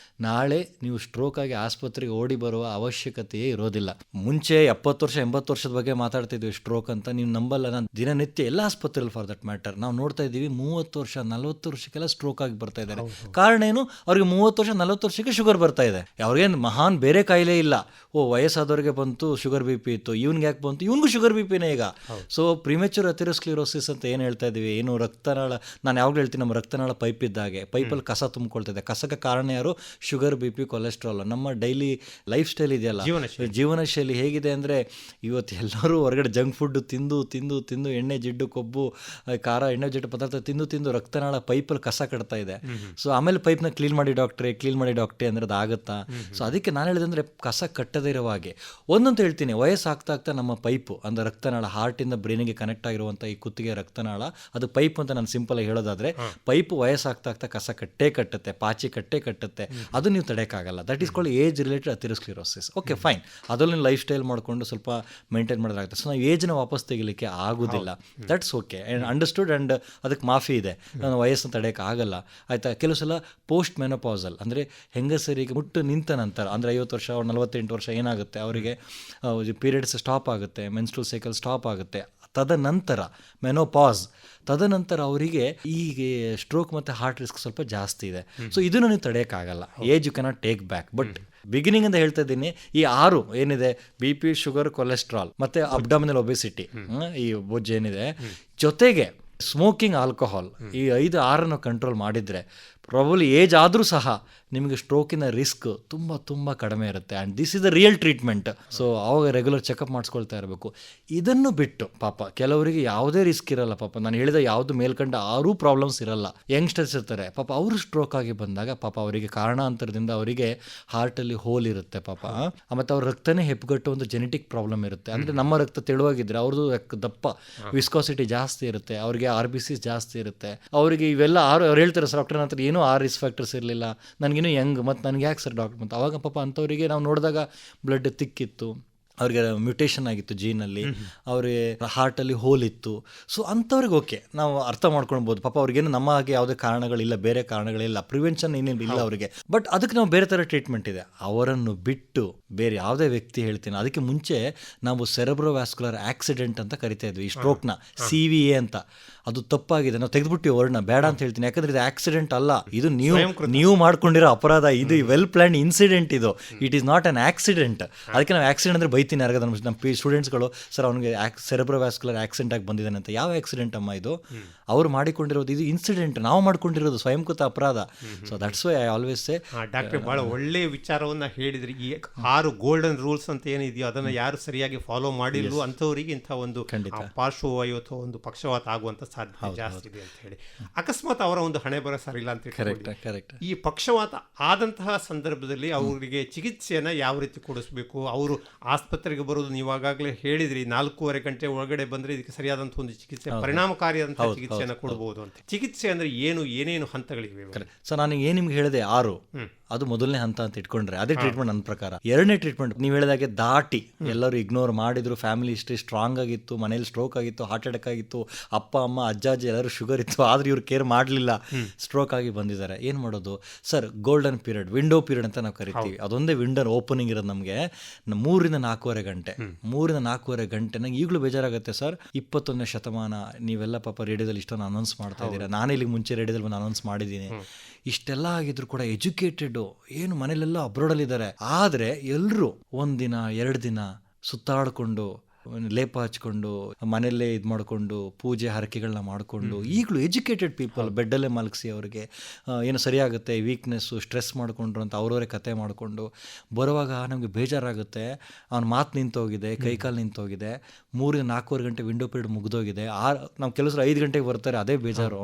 Speaker 5: ನಾಳೆ ನೀವು ಸ್ಟ್ರೋಕ್ ಆಗಿ ಆಸ್ಪತ್ರೆಗೆ ಓಡಿ ಬರುವ ಅವಶ್ಯಕತೆಯೇ ಇರೋದಿಲ್ಲ. ಮುಂಚೆ 70 ವರ್ಷ 80 ವರ್ಷದ ಬಗ್ಗೆ ಮಾತಾಡ್ತಿದ್ವಿ ಸ್ಟ್ರೋಕ್ ಅಂತ, ನೀವು ನಂಬಲ್ಲ. ನಾನು ದಿನನಿತ್ಯ ಎಲ್ಲ ಆಸ್ಪತ್ರೆಯಲ್ಲಿ ಫಾರ್ ದಟ್ ಮ್ಯಾಟರ್ ನಾವು ನೋಡ್ತಾ ಇದ್ದೀವಿ 30 ವರ್ಷ 40 ವರ್ಷಕ್ಕೆಲ್ಲ ಸ್ಟ್ರೋಕ್ ಆಗಿ ಬರ್ತಾ ಇದ್ದಾರೆ. ಕಾರಣ ಏನು? ಅವ್ರಿಗೆ 30 ವರ್ಷ 40 ವರ್ಷಕ್ಕೆ ಶುಗರ್ ಬರ್ತಾ ಇದೆ. ಅವ್ರಿಗೇನು ಮಹಾನ್ ಬೇರೆ ಕಾಯಿಲೆ ಇಲ್ಲ. ವಯಸ್ಸಾದವ್ರಿಗೆ ಬಂತು ಶುಗರ್ BP ಇತ್ತು, ಇವ್ನಿಗೆ ಯಾಕೆ ಬಂತು? ಇವ್ನಿಗೂ ಶುಗರ್ BPನೇ ಈಗ. ಸೊ ಪ್ರಿಮೆಚೂರ್ ಅಥೆರೋಸ್ಕ್ಲೆರೋಸಿಸ್ ಅಂತ ಏನು ಹೇಳ್ತಾ ಇದ್ದೀವಿ, ಏನು ರಕ್ತನಾಳ, ನಾನು ಯಾವಾಗಲೂ ಹೇಳ್ತೀನಿ, ನಮ್ಮ ರಕ್ತನಾಳ ಪೈಪ್ ಇದ್ದಾಗೆ, ಪೈಪಲ್ಲಿ ಕಸ ತುಂಬಿಕೊಳ್ತಿದೆ. ಕಸಕ್ಕೆ ಕಾರಣ ಯಾರು? Sugar, BP, cholesterol. ನಮ್ಮ ಡೈಲಿ ಲೈಫ್ ಸ್ಟೈಲ್ ಇದೆಯಲ್ಲ, ಜೀವನ ಶೈಲಿ ಹೇಗಿದೆ ಅಂದರೆ, ಇವತ್ತು ಎಲ್ಲರೂ ಹೊರಗಡೆ ಜಂಕ್ ಫುಡ್ ತಿಂದು ತಿಂದು ತಿಂದು, ಎಣ್ಣೆ, ಜಿಡ್ಡು, ಕೊಬ್ಬು, ಖಾರ, ಎಣ್ಣೆ ಜಿಡ್ಡು ಪದಾರ್ಥ ತಿಂದು ತಿಂದು ರಕ್ತನಾಳ ಪೈಪಲ್ಲಿ ಕಸ ಕಟ್ತಾ ಇದೆ. ಸೊ ಆಮೇಲೆ ಪೈಪ್ನ ಕ್ಲೀನ್ ಮಾಡಿ ಡಾಕ್ಟ್ರೇ ಅಂದರೆ ಅದು ಆಗುತ್ತಾ? ಸೊ ಅದಕ್ಕೆ ನಾನು ಹೇಳಿದಂದರೆ, ಕಸ ಕಟ್ಟದೇ ಇರೋ ಹಾಗೆ ಒಂದಂತ ಹೇಳ್ತೀನಿ, ವಯಸ್ಸಾಗ್ತಾ ಆಗ್ತಾ ನಮ್ಮ ಪೈಪು ಅಂದರೆ ರಕ್ತನಾಳ, ಹಾರ್ಟಿಂದ ಬ್ರೈನಿಗೆ ಕನೆಕ್ಟ್ ಆಗಿರುವಂಥ ಈ ಕುತ್ತಿಗೆ ರಕ್ತನಾಳ, ಅದು ಪೈಪ್ ಅಂತ ನಾನು ಸಿಂಪಲ್ ಆಗಿ ಹೇಳೋದಾದರೆ, ಪೈಪು ವಯಸ್ಸಾಗ್ತಾ ಆಗ್ತಾ ಕಸ ಕಟ್ಟುತ್ತೆ, ಪಾಚಿ ಕಟ್ಟುತ್ತೆ. ಅದು ನೀವು ತಡೆಯೋಕ್ಕಾಗಲ್ಲ. That is called age related atherosclerosis. Okay fine, ಅದರಲ್ಲಿ ಲೈಫ್ ಸ್ಟೈಲ್ ಮಾಡಿಕೊಂಡು ಸ್ವಲ್ಪ ಮೇಂಟೈನ್ ಮಾಡೋದಾಗುತ್ತೆ. ಸೊ ನಾವು ಏಜ್ನ ವಾಪಸ್ ತೆಗಿಲಿಕ್ಕೆ ಆಗೋದಿಲ್ಲ. That's okay, understood. ಆ್ಯಂಡ್ ಅದಕ್ಕೆ ಮಾಫಿ ಇದೆ, ನಾನು ವಯಸ್ಸನ್ನು ತಡೆಯೋಕ್ಕೆ ಆಗಲ್ಲ ಆಯಿತಾ. ಕೆಲವು ಸಲ ಪೋಸ್ಟ್ ಮೆನೋಪಾಸಲ್ ಅಂದರೆ ಹೆಂಗಸರಿಗೆ ಮುಟ್ಟು ನಿಂತ ನಂತರ, ಅಂದರೆ 50 ವರ್ಷ 48 ವರ್ಷ ಏನಾಗುತ್ತೆ, ಅವರಿಗೆ ಪೀರಿಯಡ್ಸ್ ಸ್ಟಾಪ್ ಆಗುತ್ತೆ, ಮೆನ್ಸ್ಟ್ರುಯಲ್ ಸೈಕಲ್ ಸ್ಟಾಪ್ ಆಗುತ್ತೆ. ತದನಂತರ ಮೆನೋಪಾಸ್, ತದನಂತರ ಅವರಿಗೆ ಈಗ ಸ್ಟ್ರೋಕ್ ಮತ್ತು ಹಾರ್ಟ್ ರಿಸ್ಕ್ ಸ್ವಲ್ಪ ಜಾಸ್ತಿ ಇದೆ. ಸೊ ಇದನ್ನು ನೀವು ತಡೆಯೋಕ್ಕಾಗಲ್ಲ. Age you cannot take back. But beginning ಅಂತ ಹೇಳ್ತಾ ಇದ್ದೀನಿ, ಈ 6 ಏನಿದೆ, BP, ಶುಗರ್, ಕೊಲೆಸ್ಟ್ರಾಲ್ ಮತ್ತು ಅಬ್ಡಾಮಿನಲ್ ಒಬೆಸಿಟಿ, ಈ ಬೊಜ್ಜು ಏನಿದೆ, ಜೊತೆಗೆ ಸ್ಮೋಕಿಂಗ್, ಆಲ್ಕೋಹಾಲ್, ಈ 5-6 ಕಂಟ್ರೋಲ್ ಮಾಡಿದರೆ ಪ್ರಾಬಬ್ಲಿ ಏಜ್ ಆದರೂ ಸಹ ನಿಮಗೆ ಸ್ಟ್ರೋಕಿನ ರಿಸ್ಕ್ ತುಂಬ ತುಂಬ ಕಡಿಮೆ ಇರುತ್ತೆ. And this is the real treatment. So ಆವಾಗ ರೆಗ್ಯುಲರ್ ಚೆಕಪ್ ಮಾಡಿಸ್ಕೊಳ್ತಾ ಇರಬೇಕು. ಇದನ್ನು ಬಿಟ್ಟು ಪಾಪ ಕೆಲವರಿಗೆ ಯಾವುದೇ ರಿಸ್ಕ್ ಇರಲ್ಲ. ಪಾಪ ನಾನು ಹೇಳಿದ ಯಾವುದು ಮೇಲ್ಕಂಡ 6 ಪ್ರಾಬ್ಲಮ್ಸ್ ಇರಲ್ಲ. ಯಂಗ್ಸ್ಟರ್ಸ್ ಇರ್ತಾರೆ ಪಾಪ, ಅವರು ಸ್ಟ್ರೋಕ್ ಆಗಿ ಬಂದಾಗ ಪಾಪ ಅವರಿಗೆ ಕಾರಣಾಂತರದಿಂದ ಅವರಿಗೆ ಹಾರ್ಟಲ್ಲಿ ಹೋಲ್ ಇರುತ್ತೆ ಪಾಪ. ಮತ್ತು ಅವ್ರ ರಕ್ತನೇ ಹೆಪ್ಪುಗಟ್ಟು ಒಂದು ಜೆನೆಟಿಕ್ ಪ್ರಾಬ್ಲಮ್ ಇರುತ್ತೆ. ಅಂದರೆ ನಮ್ಮ ರಕ್ತ ತೆಳುವಾಗಿದ್ದರೆ ಅವ್ರದ್ದು ದಪ್ಪ, ವಿಸ್ಕಾಸಿಟಿ ಜಾಸ್ತಿ ಇರುತ್ತೆ, ಅವರಿಗೆ RBCs ಜಾಸ್ತಿ ಇರುತ್ತೆ. ಅವರಿಗೆ ಇವೆಲ್ಲ ಅವ್ರು ಹೇಳ್ತಾರೆ, ಸರ್ ಡಾಕ್ಟರ್ ನಂತರ ಏನೂ ರಿಸ್ಕ್ ಫ್ಯಾಕ್ಟರ್ಸ್ ಇರಲಿಲ್ಲ, ನನಗೇನು ಯಂಗ್, ಮತ್ತು ನನಗೆ ಯಾಕೆ ಸರ್ ಡಾಕ್ಟರ್? ಮತ್ತು ಅವಾಗ ಪಾಪ ಅಂಥವರಿಗೆ ನಾವು ನೋಡಿದಾಗ ಬ್ಲಡ್ ತಿಕ್ಕಿತ್ತು, ಅವ್ರಿಗೆ ಮ್ಯೂಟೇಷನ್ ಆಗಿತ್ತು ಜೀನಲ್ಲಿ, ಅವ್ರಿಗೆ ಹಾರ್ಟಲ್ಲಿ ಹೋಲ್ ಇತ್ತು. ಸೊ ಅಂಥವ್ರಿಗೆ ಓಕೆ, ನಾವು ಅರ್ಥ ಮಾಡ್ಕೊಳ್ಬೋದು. ಪಾಪ ಅವ್ರಿಗೇನು ನಮ್ಮ ಹಾಗೆ ಯಾವುದೇ ಕಾರಣಗಳಿಲ್ಲ, ಬೇರೆ ಕಾರಣಗಳಿಲ್ಲ, ಪ್ರಿವೆನ್ಷನ್ ಏನೇನು ಇಲ್ಲ ಅವರಿಗೆ. ಬಟ್ ಅದಕ್ಕೆ ನಾವು ಬೇರೆ ಥರ ಟ್ರೀಟ್ಮೆಂಟ್ ಇದೆ. ಅವರನ್ನು ಬಿಟ್ಟು ಬೇರೆ ಯಾವುದೇ ವ್ಯಕ್ತಿ ಹೇಳ್ತೀನಿ, ಅದಕ್ಕೆ ಮುಂಚೆ ನಾವು ಸೆರೆಬ್ರೋವ್ಯಾಸ್ಕ್ಯುಲರ್ ಆಕ್ಸಿಡೆಂಟ್ ಅಂತ ಕರಿತಾ ಇದ್ವಿ ಈ ಸ್ಟ್ರೋಕ್ನ, CVA ಅಂತ. ಅದು ತಪ್ಪಾಗಿದೆ, ನಾವು ತೆಗೆದುಬಿಟ್ಟು ವರ್ಣ ಬೇಡ ಅಂತ ಹೇಳ್ತೀನಿ. ಯಾಕಂದರೆ ಇದು ಆಕ್ಸಿಡೆಂಟ್ ಅಲ್ಲ, ಇದು ನೀವು ಮಾಡ್ಕೊಂಡಿರೋ ಅಪರಾಧ, ಇದು ವೆಲ್ ಪ್ಲಾನ್ ಇನ್ಸಿಡೆಂಟ್. ಇದು it is not an accident. ಅದಕ್ಕೆ ನಾವು ಆಕ್ಸಿಡೆಂಟ್ ಅಂದರೆ ಬೈತೀನಿ ಯಾರಿಗಾದ ನಮ್ಮ ಸ್ಟೂಡೆಂಟ್ಸ್ಗಳು, ಸರ್ ಅವನಿಗೆ ಸೆರೆಬ್ರೋವ್ಯಾಸ್ಕ್ಯುಲರ್ ಆಕ್ಸಿಡೆಂಟ್ ಆಗಿ ಬಂದಿದ್ದಾನೆ ಅಂತ. ಯಾವ ಆಕ್ಸಿಡೆಂಟ್ ಅಮ್ಮ ಇದು? ಅವ್ರು ಮಾಡಿಕೊಂಡಿರೋದು, ಇದು ಇನ್ಸಿಡೆಂಟ್, ನಾವು ಮಾಡ್ಕೊಂಡಿರೋದು ಸ್ವಯಂಕೃತ ಅಪರಾಧ. So that's why I always say.
Speaker 4: ಡಾಕ್ಟ್ರೆ, ಭಾಳ ಒಳ್ಳೆಯ ವಿಚಾರವನ್ನು ಹೇಳಿದ್ರಿ. ಈ 6 ಗೋಲ್ಡನ್ ರೂಲ್ಸ್ ಅಂತ ಏನಿದೆಯೋ ಅದನ್ನು ಯಾರು ಸರಿಯಾಗಿ ಫಾಲೋ ಮಾಡಿಲ್ವೋ ಅಂಥವರಿಗೆ ಇಂಥ ಒಂದು ಪಾರ್ಶ್ವವಾಯು ಅಥವಾ ಒಂದು ಪಕ್ಷವಾತ ಆಗುವಂಥ ಸಾಧ್ಯತೆ ಜಾಸ್ತಿ ಇದೆ ಅಂತ ಹೇಳಿ. ಅಕಸ್ಮಾತ್ ಅವರ ಒಂದು ಹಣೆ ಬರ ಸರಿಯಿಲ್ಲ ಅಂತ ಹೇಳಿ, ಈ ಪಕ್ಷವಾತ ಆದಂತಹ ಸಂದರ್ಭದಲ್ಲಿ ಅವರಿಗೆ ಚಿಕಿತ್ಸೆಯನ್ನು ಯಾವ ರೀತಿ ಕೊಡಿಸ್ಬೇಕು? ಅವರು ಆಸ್ಪತ್ರೆಗೆ ಬರೋದು ನೀವಾಗಲೇ ಹೇಳಿದ್ರಿ, 4.5 ಗಂಟೆ ಒಳಗಡೆ ಬಂದರೆ ಇದಕ್ಕೆ ಸರಿಯಾದಂಥ ಒಂದು ಚಿಕಿತ್ಸೆ, ಪರಿಣಾಮಕಾರಿಯಾದಂಥ ಚಿಕಿತ್ಸೆಯನ್ನು ಕೊಡ್ಬೋದು ಅಂತ. ಚಿಕಿತ್ಸೆ ಅಂದರೆ ಏನೇನು ಹಂತಗಳಿವೆ?
Speaker 5: ಸೊ ನಾನು ನಿಮ್ಗೆ ಹೇಳಿದೆ 6 ಅದು ಮೊದಲನೇ ಹಂತ ಅಂತ ಇಟ್ಕೊಂಡ್ರೆ ಅದೇ ಟ್ರೀಟ್ಮೆಂಟ್ ನನ್ನ ಪ್ರಕಾರ. ಎರಡನೇ ಟ್ರೀಟ್ಮೆಂಟ್ ನೀವು ಹೇಳಿದಾಗೆ ದಾಟಿ ಎಲ್ಲರೂ ಇಗ್ನೋರ್ ಮಾಡಿದ್ರು, ಫ್ಯಾಮಿಲಿ ಹಿಸ್ಟ್ರಿ ಸ್ಟ್ರಾಂಗ್ ಆಗಿತ್ತು, ಮನೇಲಿ ಸ್ಟ್ರೋಕ್ ಆಗಿತ್ತು, ಹಾರ್ಟ್ ಅಟ್ಯಾಕ್ ಆಗಿತ್ತು, ಅಪ್ಪ ಅಮ್ಮ ಅಜ್ಜ ಅಜ್ಜಿ ಎಲ್ಲರೂ ಶುಗರ್ ಇತ್ತು, ಆದ್ರೆ ಇವ್ರು ಕೇರ್ ಮಾಡಲಿಲ್ಲ, ಸ್ಟ್ರೋಕ್ ಆಗಿ ಬಂದಿದ್ದಾರೆ. ಏನು ಮಾಡೋದು sir? Golden period, window period ಅಂತ ನಾವು ಕರಿತೀವಿ. ಅದೊಂದೇ ವಿಂಡೋ ಓಪನಿಂಗ್ ಇರೋದು ನಮಗೆ 3 ರಿಂದ 4.5 ಗಂಟೆ. 3 ರಿಂದ 4.5 ಗಂಟೆ. ನಂಗೆ ಈಗಲೂ ಬೇಜಾರಾಗುತ್ತೆ ಸರ್. 21ನೇ ಶತಮಾನ, ನೀವೆಲ್ಲ ಪಾಪ ರೇಡಿಯೋದಲ್ಲಿ ಇಷ್ಟೊಂದು ಅನೌನ್ಸ್ ಮಾಡ್ತಾ ಇದ್ದೀರಾ. ನಾನೇ ಇಲ್ಲಿಗೆ ಮುಂಚೆ ರೇಡಿಯೋದಲ್ಲಿ ಒಂದು ಅನೌನ್ಸ್ ಮಾಡಿದ್ದೀನಿ. ಇಷ್ಟೆಲ್ಲ ಆಗಿದ್ರು ಕೂಡ ಎಜುಕೇಟೆಡ್, ಏನು ಮನೇಲೆಲ್ಲ ಅಬ್ರೋಡಲ್ಲಿದ್ದಾರೆ, ಆದರೆ ಎಲ್ಲರೂ 1 ದಿನ 2 ದಿನ ಸುತ್ತಾಡಿಕೊಂಡು ಲೇಪ ಹಚ್ಕೊಂಡು ಮನೆಯಲ್ಲೇ ಇದು ಮಾಡಿಕೊಂಡು ಪೂಜೆ ಹರಕೆಗಳನ್ನ ಮಾಡಿಕೊಂಡು ಈಗಲೂ ಎಜುಕೇಟೆಡ್ ಪೀಪಲ್ ಬೆಡ್ಡಲ್ಲೇ ಮಲಗಿಸಿ ಅವ್ರಿಗೆ ಏನು ಸರಿಯಾಗುತ್ತೆ, ವೀಕ್ನೆಸ್ಸು, ಸ್ಟ್ರೆಸ್ ಮಾಡಿಕೊಂಡ್ರು ಅಂತ ಅವರವರೇ ಕತೆ ಮಾಡಿಕೊಂಡು ಬರುವಾಗ ನಮಗೆ ಬೇಜಾರಾಗುತ್ತೆ. ಅವ್ನ ಮಾತು ನಿಂತೋಗಿದೆ, ಕೈಕಾಲು ನಿಂತೋಗಿದೆ, 3 ರಿಂದ 4.5 ಗಂಟೆ ವಿಂಡೋ ಪೀರಿಯಡ್ ಮುಗಿದೋಗಿದೆ. ನಾವು ಕೆಲವರು 5 ಗಂಟೆಗೆ ಬರ್ತಾರೆ, ಅದೇ ಬೇಜಾರು.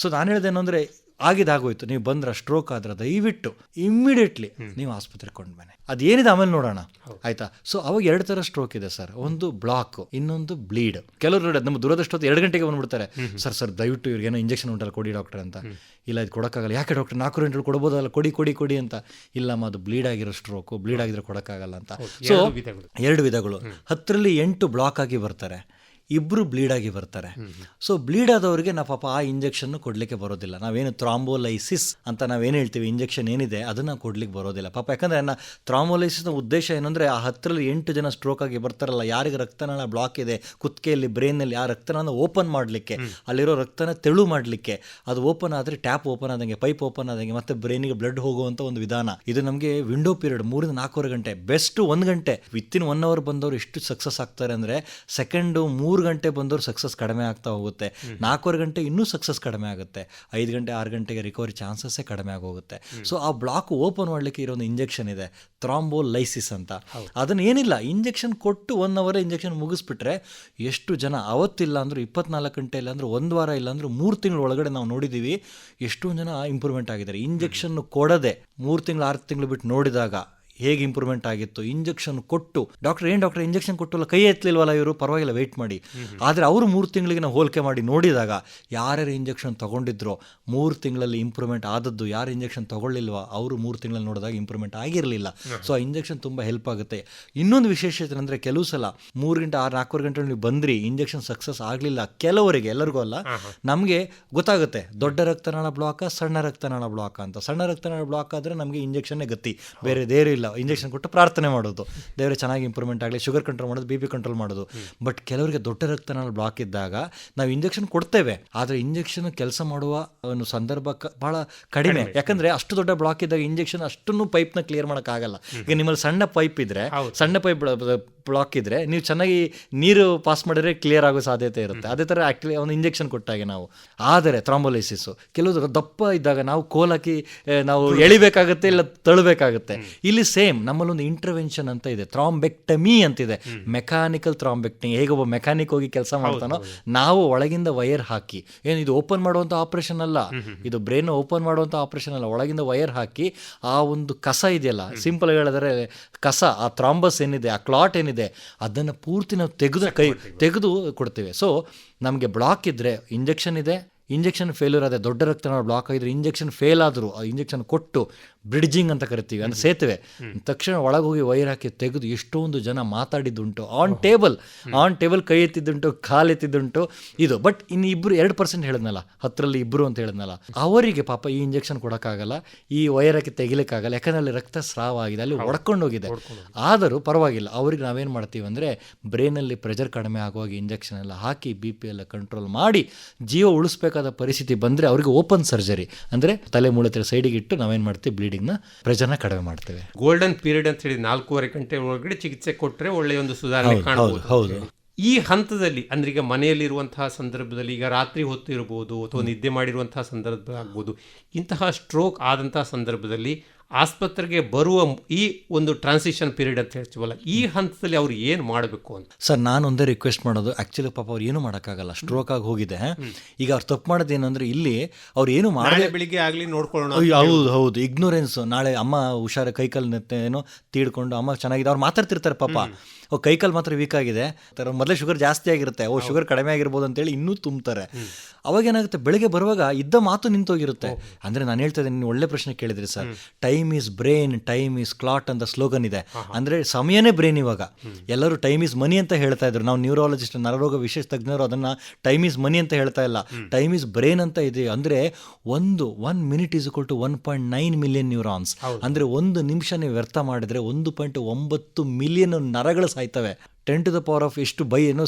Speaker 5: ಸೊ ನಾನು ಹೇಳಿದೇನು ಅಂದರೆ, ಆಗಿದ್ದಾಗೋಯ್ತು, ನೀವು ಬಂದ್ರೆ ಸ್ಟ್ರೋಕ್ ಆದ್ರೆ ದಯವಿಟ್ಟು ಇಮ್ಮಿಡಿಯೇಟ್ಲಿ ನೀವು ಆಸ್ಪತ್ರೆಗೆ ಕೊಂಡು ಬನ್ನಿ, ಅದೇನಿದೆ ಆಮೇಲೆ ನೋಡೋಣ, ಆಯ್ತಾ? ಸೊ ಅವಾಗ 2 ಥರ ಸ್ಟ್ರೋಕ್ ಇದೆ ಸರ್. ಒಂದು ಬ್ಲಾಕ್, ಇನ್ನೊಂದು ಬ್ಲೀಡ್. ಕೆಲವರು ನಮ್ಮ ದುರದೃಷ್ಟೊತ್ತು 2 ಗಂಟೆಗೆ ಬಂದ್ಬಿಡ್ತಾರೆ, ಸರ್ ದಯವಿಟ್ಟು ಇವ್ರಿಗೇನೋ ಇಂಜೆಕ್ಷನ್ ಉಂಟಲ್ಲ ಕೊಡಿ ಡಾಕ್ಟರ್ ಅಂತ. ಇಲ್ಲ ಇದು ಕೊಡೋಕ್ಕಾಗಲ್ಲ. ಯಾಕೆ ಡಾಕ್ಟರ್ 4 ಗಂಟೆ ಕೊಡ್ಬೋದಲ್ಲ, ಕೊಡಿ ಅಂತ. ಇಲ್ಲಮ್ಮ ಅದು ಬ್ಲೀಡ್ ಆಗಿರೋ ಸ್ಟ್ರೋಕು, ಬ್ಲೀಡ್ ಆಗಿದ್ರೆ ಕೊಡೋಕ್ಕಾಗಲ್ಲ ಅಂತ. ಸೊ 2 ವಿಧಗಳು. 10ರಲ್ಲಿ 8 ಬ್ಲಾಕ್ ಆಗಿ ಬರ್ತಾರೆ, 2 ಬ್ಲೀಡ್ ಆಗಿ ಬರ್ತಾರೆ. ಸೊ ಬ್ಲೀಡ್ ಆದವರಿಗೆ ನಾವು ಪಾಪ ಆ ಇಂಜೆಕ್ಷನ್ ಕೊಡಲಿಕ್ಕೆ ಬರೋದಿಲ್ಲ. ನಾವೇನು ಥ್ರಾಂಬೋಲೈಸಿಸ್ ಅಂತ ನಾವೇನು ಹೇಳ್ತೀವಿ, ಇಂಜೆಕ್ಷನ್ ಏನಿದೆ ಅದನ್ನು ಕೊಡ್ಲಿಕ್ಕೆ ಬರೋದಿಲ್ಲ ಪಾಪ. ಯಾಕಂದರೆ ಥ್ರಾಂಬೋಲೈಸಿಸ್ನ ಉದ್ದೇಶ ಏನಂದರೆ, ಆ 10ರಲ್ಲಿ 8 ಜನ ಸ್ಟ್ರೋಕ್ ಆಗಿ ಬರ್ತಾರಲ್ಲ, ಯಾರಿಗೆ ರಕ್ತನಾಳ ಬ್ಲಾಕ್ ಇದೆ ಕುತ್ತಿಗೆಯಲ್ಲಿ, ಬ್ರೈನಲ್ಲಿ, ಆ ರಕ್ತನಾಳ ಓಪನ್ ಮಾಡಲಿಕ್ಕೆ, ಅಲ್ಲಿರೋ ರಕ್ತನ ತೆಳು ಮಾಡಲಿಕ್ಕೆ. ಅದು ಓಪನ್ ಆದರೆ ಟ್ಯಾಪ್ ಓಪನ್ ಆದಂಗೆ, ಪೈಪ್ ಓಪನ್ ಆದಂಗೆ ಮತ್ತೆ ಬ್ರೈನಿಗೆ ಬ್ಲಡ್ ಹೋಗುವಂಥ ಒಂದು ವಿಧಾನ. ಇದು ನಮಗೆ ವಿಂಡೋ ಪೀರಿಯಡ್ 3 ರಿಂದ 4.5 ಗಂಟೆ, ಬೆಸ್ಟ್ 1 ಗಂಟೆ. ವಿತಿನ್ 1 ಅವರ್ ಬಂದವರು ಎಷ್ಟು ಸಕ್ಸಸ್ ಆಗ್ತಾರೆ ಅಂದರೆ, ಸೆಕೆಂಡು 3 ಗಂಟೆ ಬಂದವರು ಸಕ್ಸಸ್ ಕಡಿಮೆ ಆಗ್ತಾ ಹೋಗುತ್ತೆ. 4.5 ಗಂಟೆ ಇನ್ನೂ ಸಕ್ಸಸ್ ಕಡಿಮೆ ಆಗುತ್ತೆ. 5 ಗಂಟೆ 6 ಗಂಟೆಗೆ ರಿಕವರಿ ಚಾನ್ಸಸ್ಸೇ ಕಡಿಮೆ ಆಗೋಗುತ್ತೆ. ಸೊ ಆ ಬ್ಲಾಕ್ ಓಪನ್ ಮಾಡಲಿಕ್ಕೆ ಇರೋ ಒಂದು ಇಂಜೆಕ್ಷನ್ ಇದೆ, ಥ್ರಾಂಬೋಲೈಸಿಸ್ ಅಂತ. ಅದನ್ನ ಏನಿಲ್ಲ, ಇಂಜೆಕ್ಷನ್ ಕೊಟ್ಟು 1 ಅವರ್ ಇಂಜೆಕ್ಷನ್ ಮುಗಿಸ್ಬಿಟ್ರೆ ಎಷ್ಟು ಜನ ಅವತ್ತಿಲ್ಲ ಅಂದರೂ 24 ಗಂಟೆ ಇಲ್ಲ ಅಂದ್ರೆ 1 ವಾರ ಇಲ್ಲ ಅಂದ್ರೆ 3 ತಿಂಗಳ ಒಳಗಡೆ ನಾವು ನೋಡಿದ್ದೀವಿ ಎಷ್ಟೊಂದು ಜನ ಇಂಪ್ರೂವ್ಮೆಂಟ್ ಆಗಿದ್ದಾರೆ. ಇಂಜೆಕ್ಷನ್ ಕೊಡದೆ 3 ತಿಂಗಳು 6 ತಿಂಗಳು ಬಿಟ್ಟು ನೋಡಿದಾಗ ಹೇಗೆ ಇಂಪ್ರೂವ್ಮೆಂಟ್ ಆಗಿತ್ತು. ಇಂಜೆಕ್ಷನ್ ಕೊಟ್ಟು ಡಾಕ್ಟರ್ ಇಂಜೆಕ್ಷನ್ ಕೊಟ್ಟಲ್ಲ, ಕೈ ಎತ್ತಲಿಲ್ವಲ್ಲ ಇವರು, ಪರವಾಗಿಲ್ಲ ವೆಯ್ಟ್ ಮಾಡಿ. ಆದರೆ ಅವರು 3 ತಿಂಗಳಿಗೆ ನಾವು ಹೋಲಿಕೆ ಮಾಡಿ ನೋಡಿದಾಗ ಯಾರ್ಯಾರು ಇಂಜೆಕ್ಷನ್ ತೊಗೊಂಡಿದ್ರೋ 3 ತಿಂಗಳಲ್ಲಿ ಇಂಪ್ರೂವ್ಮೆಂಟ್ ಆದದ್ದು, ಯಾರು ಇಂಜೆಕ್ಷನ್ ತೊಗೊಳ್ಳಿಲ್ವ ಅವರು 3 ತಿಂಗಳಲ್ಲಿ ನೋಡಿದಾಗ ಇಂಪ್ರೂವ್ಮೆಂಟ್ ಆಗಿರಲಿಲ್ಲ. ಸೊ ಆ ಇಂಜೆಕ್ಷನ್ ತುಂಬ ಹೆಲ್ಪ್ ಆಗುತ್ತೆ. ಇನ್ನೊಂದು ವಿಶೇಷತೆ ಅಂದರೆ, ಕೆಲವು ಸಲ 3 ಗಂಟೆ 4 ಗಂಟೆ ನೀವು ಬಂದ್ರಿ, ಇಂಜೆಕ್ಷನ್ ಸಕ್ಸಸ್ ಆಗಲಿಲ್ಲ, ಕೆಲವರಿಗೆ, ಎಲ್ಲರಿಗೂ ಅಲ್ಲ, ನಮಗೆ ಗೊತ್ತಾಗುತ್ತೆ ದೊಡ್ಡ ರಕ್ತನಾಳ ಬ್ಲಾಕ, ಸಣ್ಣ ರಕ್ತನಾಳ ಬ್ಲಾಕ ಅಂತ. ಸಣ್ಣ ರಕ್ತನಾಳ ಬ್ಲಾಕ್ ಆದರೆ ನಮಗೆ ಇಂಜೆಕ್ಷನ್ನೇ ಗತಿ, ಬೇರೆ ದೇರು ಇಲ್ಲ. ಇಂಜೆಕ್ಷನ್ ಕೊಟ್ಟು ಪ್ರಾರ್ಥನೆ ಮಾಡೋದು, ದೇವರೇ ಚೆನ್ನಾಗಿ ಇಂಪ್ರೂವ್ಮೆಂಟ್ ಆಗಲಿ, ಶುಗರ್ ಕಂಟ್ರೋಲ್ ಮಾಡೋದು, BP ಕಂಟ್ರೋಲ್ ಮಾಡೋದು. ಬಟ್ ಕೆಲವರಿಗೆ ದೊಡ್ಡ ರಕ್ತನಾಳ ಬ್ಲಾಕ್ ಇದ್ದಾಗ ನಾವು ಇಂಜೆಕ್ಷನ್ ಕೊಡ್ತೇವೆ, ಆದರೆ ಇಂಜೆಕ್ಷನ್ ಕೆಲಸ ಮಾಡುವ ಒಂದು ಸಂದರ್ಭ ಬಹಳ ಕಡಿಮೆ. ಯಾಕಂದ್ರೆ ಅಷ್ಟು ದೊಡ್ಡ ಬ್ಲಾಕ್ ಇದ್ದಾಗ ಇಂಜೆಕ್ಷನ್ ಅಷ್ಟನ್ನು ಪೈಪ್ನ ಕ್ಲಿಯರ್ ಮಾಡೋಕ್ಕಾಗಲ್ಲ. ಈಗ ನಿಮ್ಮಲ್ಲಿ ಸಣ್ಣ ಪೈಪ್ ಇದ್ರೆ, ಸಣ್ಣ ಪೈಪ್ ಬ್ಲಾಕ್ ಇದ್ರೆ ನೀವು ಚೆನ್ನಾಗಿ ನೀರು ಪಾಸ್ ಮಾಡಿದ್ರೆ ಕ್ಲಿಯರ್ ಆಗೋ ಸಾಧ್ಯತೆ ಇರುತ್ತೆ. ಅದೇ ಥರ ಆಕ್ಚುಲಿ ಒಂದು ಇಂಜೆಕ್ಷನ್ ಕೊಟ್ಟಾಗೆ ನಾವು. ಆದರೆ ಥ್ರಾಂಬೋಲೈಸಿಸ್ ಕೆಲವು ದಪ್ಪ ಇದ್ದಾಗ ನಾವು ಕೋಲಾಕಿ ನಾವು ಎಳಿಬೇಕಾಗುತ್ತೆ, ಇಲ್ಲ ತಳ್ಳಬೇಕಾಗುತ್ತೆ. ಇಲ್ಲಿ ಸೇಮ್ ನಮ್ಮಲ್ಲೊಂದು ಇಂಟರ್ವೆನ್ಷನ್ ಅಂತ ಇದೆ, ಥ್ರಾಂಬೆಕ್ಟಮಿ ಅಂತಿದೆ, ಮೆಕ್ಯಾನಿಕಲ್ ಥ್ರಾಂಬೆಕ್ಟಮಿ. ಹೇಗೆ ಒಬ್ಬ ಮೆಕ್ಯಾನಿಕ್ ಹೋಗಿ ಕೆಲಸ ಮಾಡ್ತಾನೋ, ನಾವು ಒಳಗಿಂದ ವೈರ್ ಹಾಕಿ, ಏನು ಇದು ಓಪನ್ ಮಾಡುವಂಥ ಆಪರೇಷನ್ ಅಲ್ಲ, ಇದು ಬ್ರೈನ್ ಓಪನ್ ಮಾಡುವಂಥ ಆಪರೇಷನ್ ಅಲ್ಲ, ಒಳಗಿಂದ ವೈರ್ ಹಾಕಿ ಆ ಒಂದು ಕಸ ಇದೆಯಲ್ಲ, ಸಿಂಪಲ್ ಹೇಳಿದ್ರೆ ಕಸ, ಆ ಥ್ರಾಂಬಸ್ ಏನಿದೆ, ಆ ಕ್ಲಾಟ್ ಏನಿದೆ, ಅದನ್ನು ಪೂರ್ತಿ ನಾವು ತೆಗೆದು ಕೊಡ್ತೇವೆ. ಸೊ ನಮಗೆ ಬ್ಲಾಕ್ ಇದ್ದರೆ ಇಂಜೆಕ್ಷನ್ ಇದೆ, ಇಂಜೆಕ್ಷನ್ ಫೇಲ್ಯೂರ್ ಆದ ದೊಡ್ಡ ರಕ್ತನಾಳ ಬ್ಲಾಕ್ ಆಗಿದ್ರೆ ಇಂಜೆಕ್ಷನ್ ಫೇಲ್ ಆದರೂ ಆ ಇಂಜೆಕ್ಷನ್ ಕೊಟ್ಟು ಬ್ರಿಡ್ಜಿಂಗ್ ಅಂತ ಕರಿತೀವಿ, ಅಂದರೆ ಸೇತುವೆ, ತಕ್ಷಣ ಒಳಗೆ ಹೋಗಿ ವೈರ್ ಹಾಕಿ ತೆಗೆದು ಎಷ್ಟೊಂದು ಜನ ಮಾತಾಡಿದ್ದುಂಟು, ಆನ್ ಟೇಬಲ್ ಕೈ ಎತ್ತಿದ್ದುಂಟು, ಕಾಲು ಎತ್ತಿದ್ದುಂಟು. ಇದು ಬಟ್ ಇನ್ನು 2% ಹೇಳಿದ್ನಲ್ಲ, 10ರಲ್ಲಿ 2 ಅಂತ ಹೇಳಿದ್ನಲ್ಲ, ಅವರಿಗೆ ಪಾಪ ಈ ಇಂಜೆಕ್ಷನ್ ಕೊಡೋಕ್ಕಾಗಲ್ಲ, ಈ ವೈರ್ ಹಾಕಿ ತೆಗಿಲಿಕ್ಕಾಗಲ್ಲ, ಯಾಕಂದರೆ ಅಲ್ಲಿ ರಕ್ತ ಸ್ರಾವ ಆಗಿದೆ, ಅಲ್ಲಿ ಒಡ್ಕೊಂಡು ಹೋಗಿದೆ. ಆದರೂ ಪರವಾಗಿಲ್ಲ, ಅವ್ರಿಗೆ ನಾವೇನು ಮಾಡ್ತೀವಿ ಅಂದರೆ ಬ್ರೈನಲ್ಲಿ ಪ್ರೆಷರ್ ಕಡಿಮೆ ಆಗುವಾಗ ಇಂಜೆಕ್ಷನ್ ಎಲ್ಲ ಹಾಕಿ BP ಎಲ್ಲ ಕಂಟ್ರೋಲ್ ಮಾಡಿ ಜೀವ ಉಳಿಸ್ಬೇಕಾದ ಪರಿಸ್ಥಿತಿ ಬಂದರೆ ಅವರಿಗೆ ಓಪನ್ ಸರ್ಜರಿ, ಅಂದರೆ ತಲೆ ಮೂಳೆ ಸೈಡಿಗೆ ಇಟ್ಟು ನಾವೇನು ಮಾಡ್ತೀವಿ, ಬ್ಲೀಡಿಂಗ್ನ ಪ್ರೆಷರ್ನ ಕಡಿಮೆ ಮಾಡ್ತೇವೆ.
Speaker 4: ಗೋಲ್ಡನ್ ಪೀರಿಯಡ್ ಅಂತ ಹೇಳಿ 4.5 ಗಂಟೆ ಒಳಗಡೆ ಚಿಕಿತ್ಸೆ ಕೊಟ್ಟರೆ ಒಳ್ಳೆಯ ಒಂದು ಸುಧಾರಣೆ ಕಾಣಬಹುದು.
Speaker 5: ಹೌದು.
Speaker 4: ಈ ಹಂತದಲ್ಲಿ ಅಂದ್ರೆ ಈಗ ಮನೆಯಲ್ಲಿರುವಂತಹ ಸಂದರ್ಭದಲ್ಲಿ, ಈಗ ರಾತ್ರಿ ಹೊತ್ತು ಇರಬಹುದು ಅಥವಾ ನಿದ್ದೆ ಮಾಡಿರುವಂತಹ ಸಂದರ್ಭ ಆಗ್ಬೋದು, ಇಂತಹ ಸ್ಟ್ರೋಕ್ ಆದಂತಹ ಸಂದರ್ಭದಲ್ಲಿ ಆಸ್ಪತ್ರೆಗೆ ಬರುವ ಈ ಒಂದು ಟ್ರಾನ್ಸಿಷನ್ ಪೀರಿಯಡ್ ಅಂತ ಹೇಳ್ತೀವಲ್ಲ, ಈ ಹಂತದಲ್ಲಿ ಅವ್ರು ಏನು ಮಾಡಬೇಕು ಅಂತ
Speaker 5: ಸರ್ ನಾನು ಒಂದೇ ರಿಕ್ವೆಸ್ಟ್ ಮಾಡೋದು, ಆ್ಯಕ್ಚುಲಿ ಪಾಪ ಅವ್ರು ಏನು ಮಾಡೋಕ್ಕಾಗಲ್ಲ, ಸ್ಟ್ರೋಕ್ ಆಗಿ ಹೋಗಿದೆ. ಈಗ ಅವ್ರು ತಪ್ಪು ಮಾಡೋದು ಏನು ಅಂದರೆ, ಇಲ್ಲಿ ಅವ್ರು ಏನು ಮಾಡಿ
Speaker 4: ಬೆಳಿಗ್ಗೆ ಆಗಲಿ ನೋಡ್ಕೊಳ್ಳೋಣ.
Speaker 5: ಹೌದು ಇಗ್ನೋರೆನ್ಸ್. ನಾಳೆ ಅಮ್ಮ ಹುಷಾರ, ಕೈಕಾಲು ಏನೋ ತೀಡ್ಕೊಂಡು ಅಮ್ಮ ಚೆನ್ನಾಗಿದೆ, ಅವ್ರು ಮಾತಾಡ್ತಿರ್ತಾರೆ ಪಾಪ, ಕೈಕಾಲು ಮಾತ್ರ ವೀಕ್ ಆಗಿದೆ, ಮೊದಲೇ ಶುಗರ್ ಜಾಸ್ತಿ ಆಗಿರುತ್ತೆ, ಶುಗರ್ ಕಡಿಮೆ ಆಗಿರ್ಬೋದು ಅಂತೇಳಿ ಇನ್ನೂ ತುಂಬ್ತಾರೆ. ಅವಾಗ ಏನಾಗುತ್ತೆ, ಬೆಳಗ್ಗೆ ಬರುವಾಗ ಇದ್ದ ಮಾತು ನಿಂತೋಗಿರುತ್ತೆ. ಅಂದರೆ ನಾನು ಹೇಳ್ತಾ ಇದ್ದೀನಿ, ನೀವು ಒಳ್ಳೆ ಪ್ರಶ್ನೆ ಕೇಳಿದ್ರಿ sir. Time time is brain, time is clot ಅಂತ ಸ್ಲೋಗನ್ ಇದೆ. ಅಂದರೆ ಸಮಯನೇ ಬ್ರೈನ್. ಇವಾಗ ಎಲ್ಲರೂ ಟೈಮ್ ಈಸ್ ಮನಿ ಅಂತ ಹೇಳ್ತಾ ಇದ್ರು. ನಾವು ನ್ಯೂರಾಲಜಿಸ್ಟ್, ನರರೋಗ ವಿಶೇಷ ತಜ್ಞರು ಅದನ್ನು ಟೈಮ್ ಈಸ್ ಮನಿ ಅಂತ ಹೇಳ್ತಾ ಇಲ್ಲ, ಟೈಮ್ ಈಸ್ ಬ್ರೈನ್ ಅಂತ ಇದೆ. ಅಂದರೆ 1 minute is equal to 1.9 million neurons. ಅಂದರೆ 1 ನಿಮಿಷ ನೀವು ವ್ಯರ್ಥ ಮಾಡಿದರೆ 1.9 ಮಿಲಿಯನ್ ನರಗಳು ಸಾಯ್ತವೆ. 10 to the power of ಎಷ್ಟು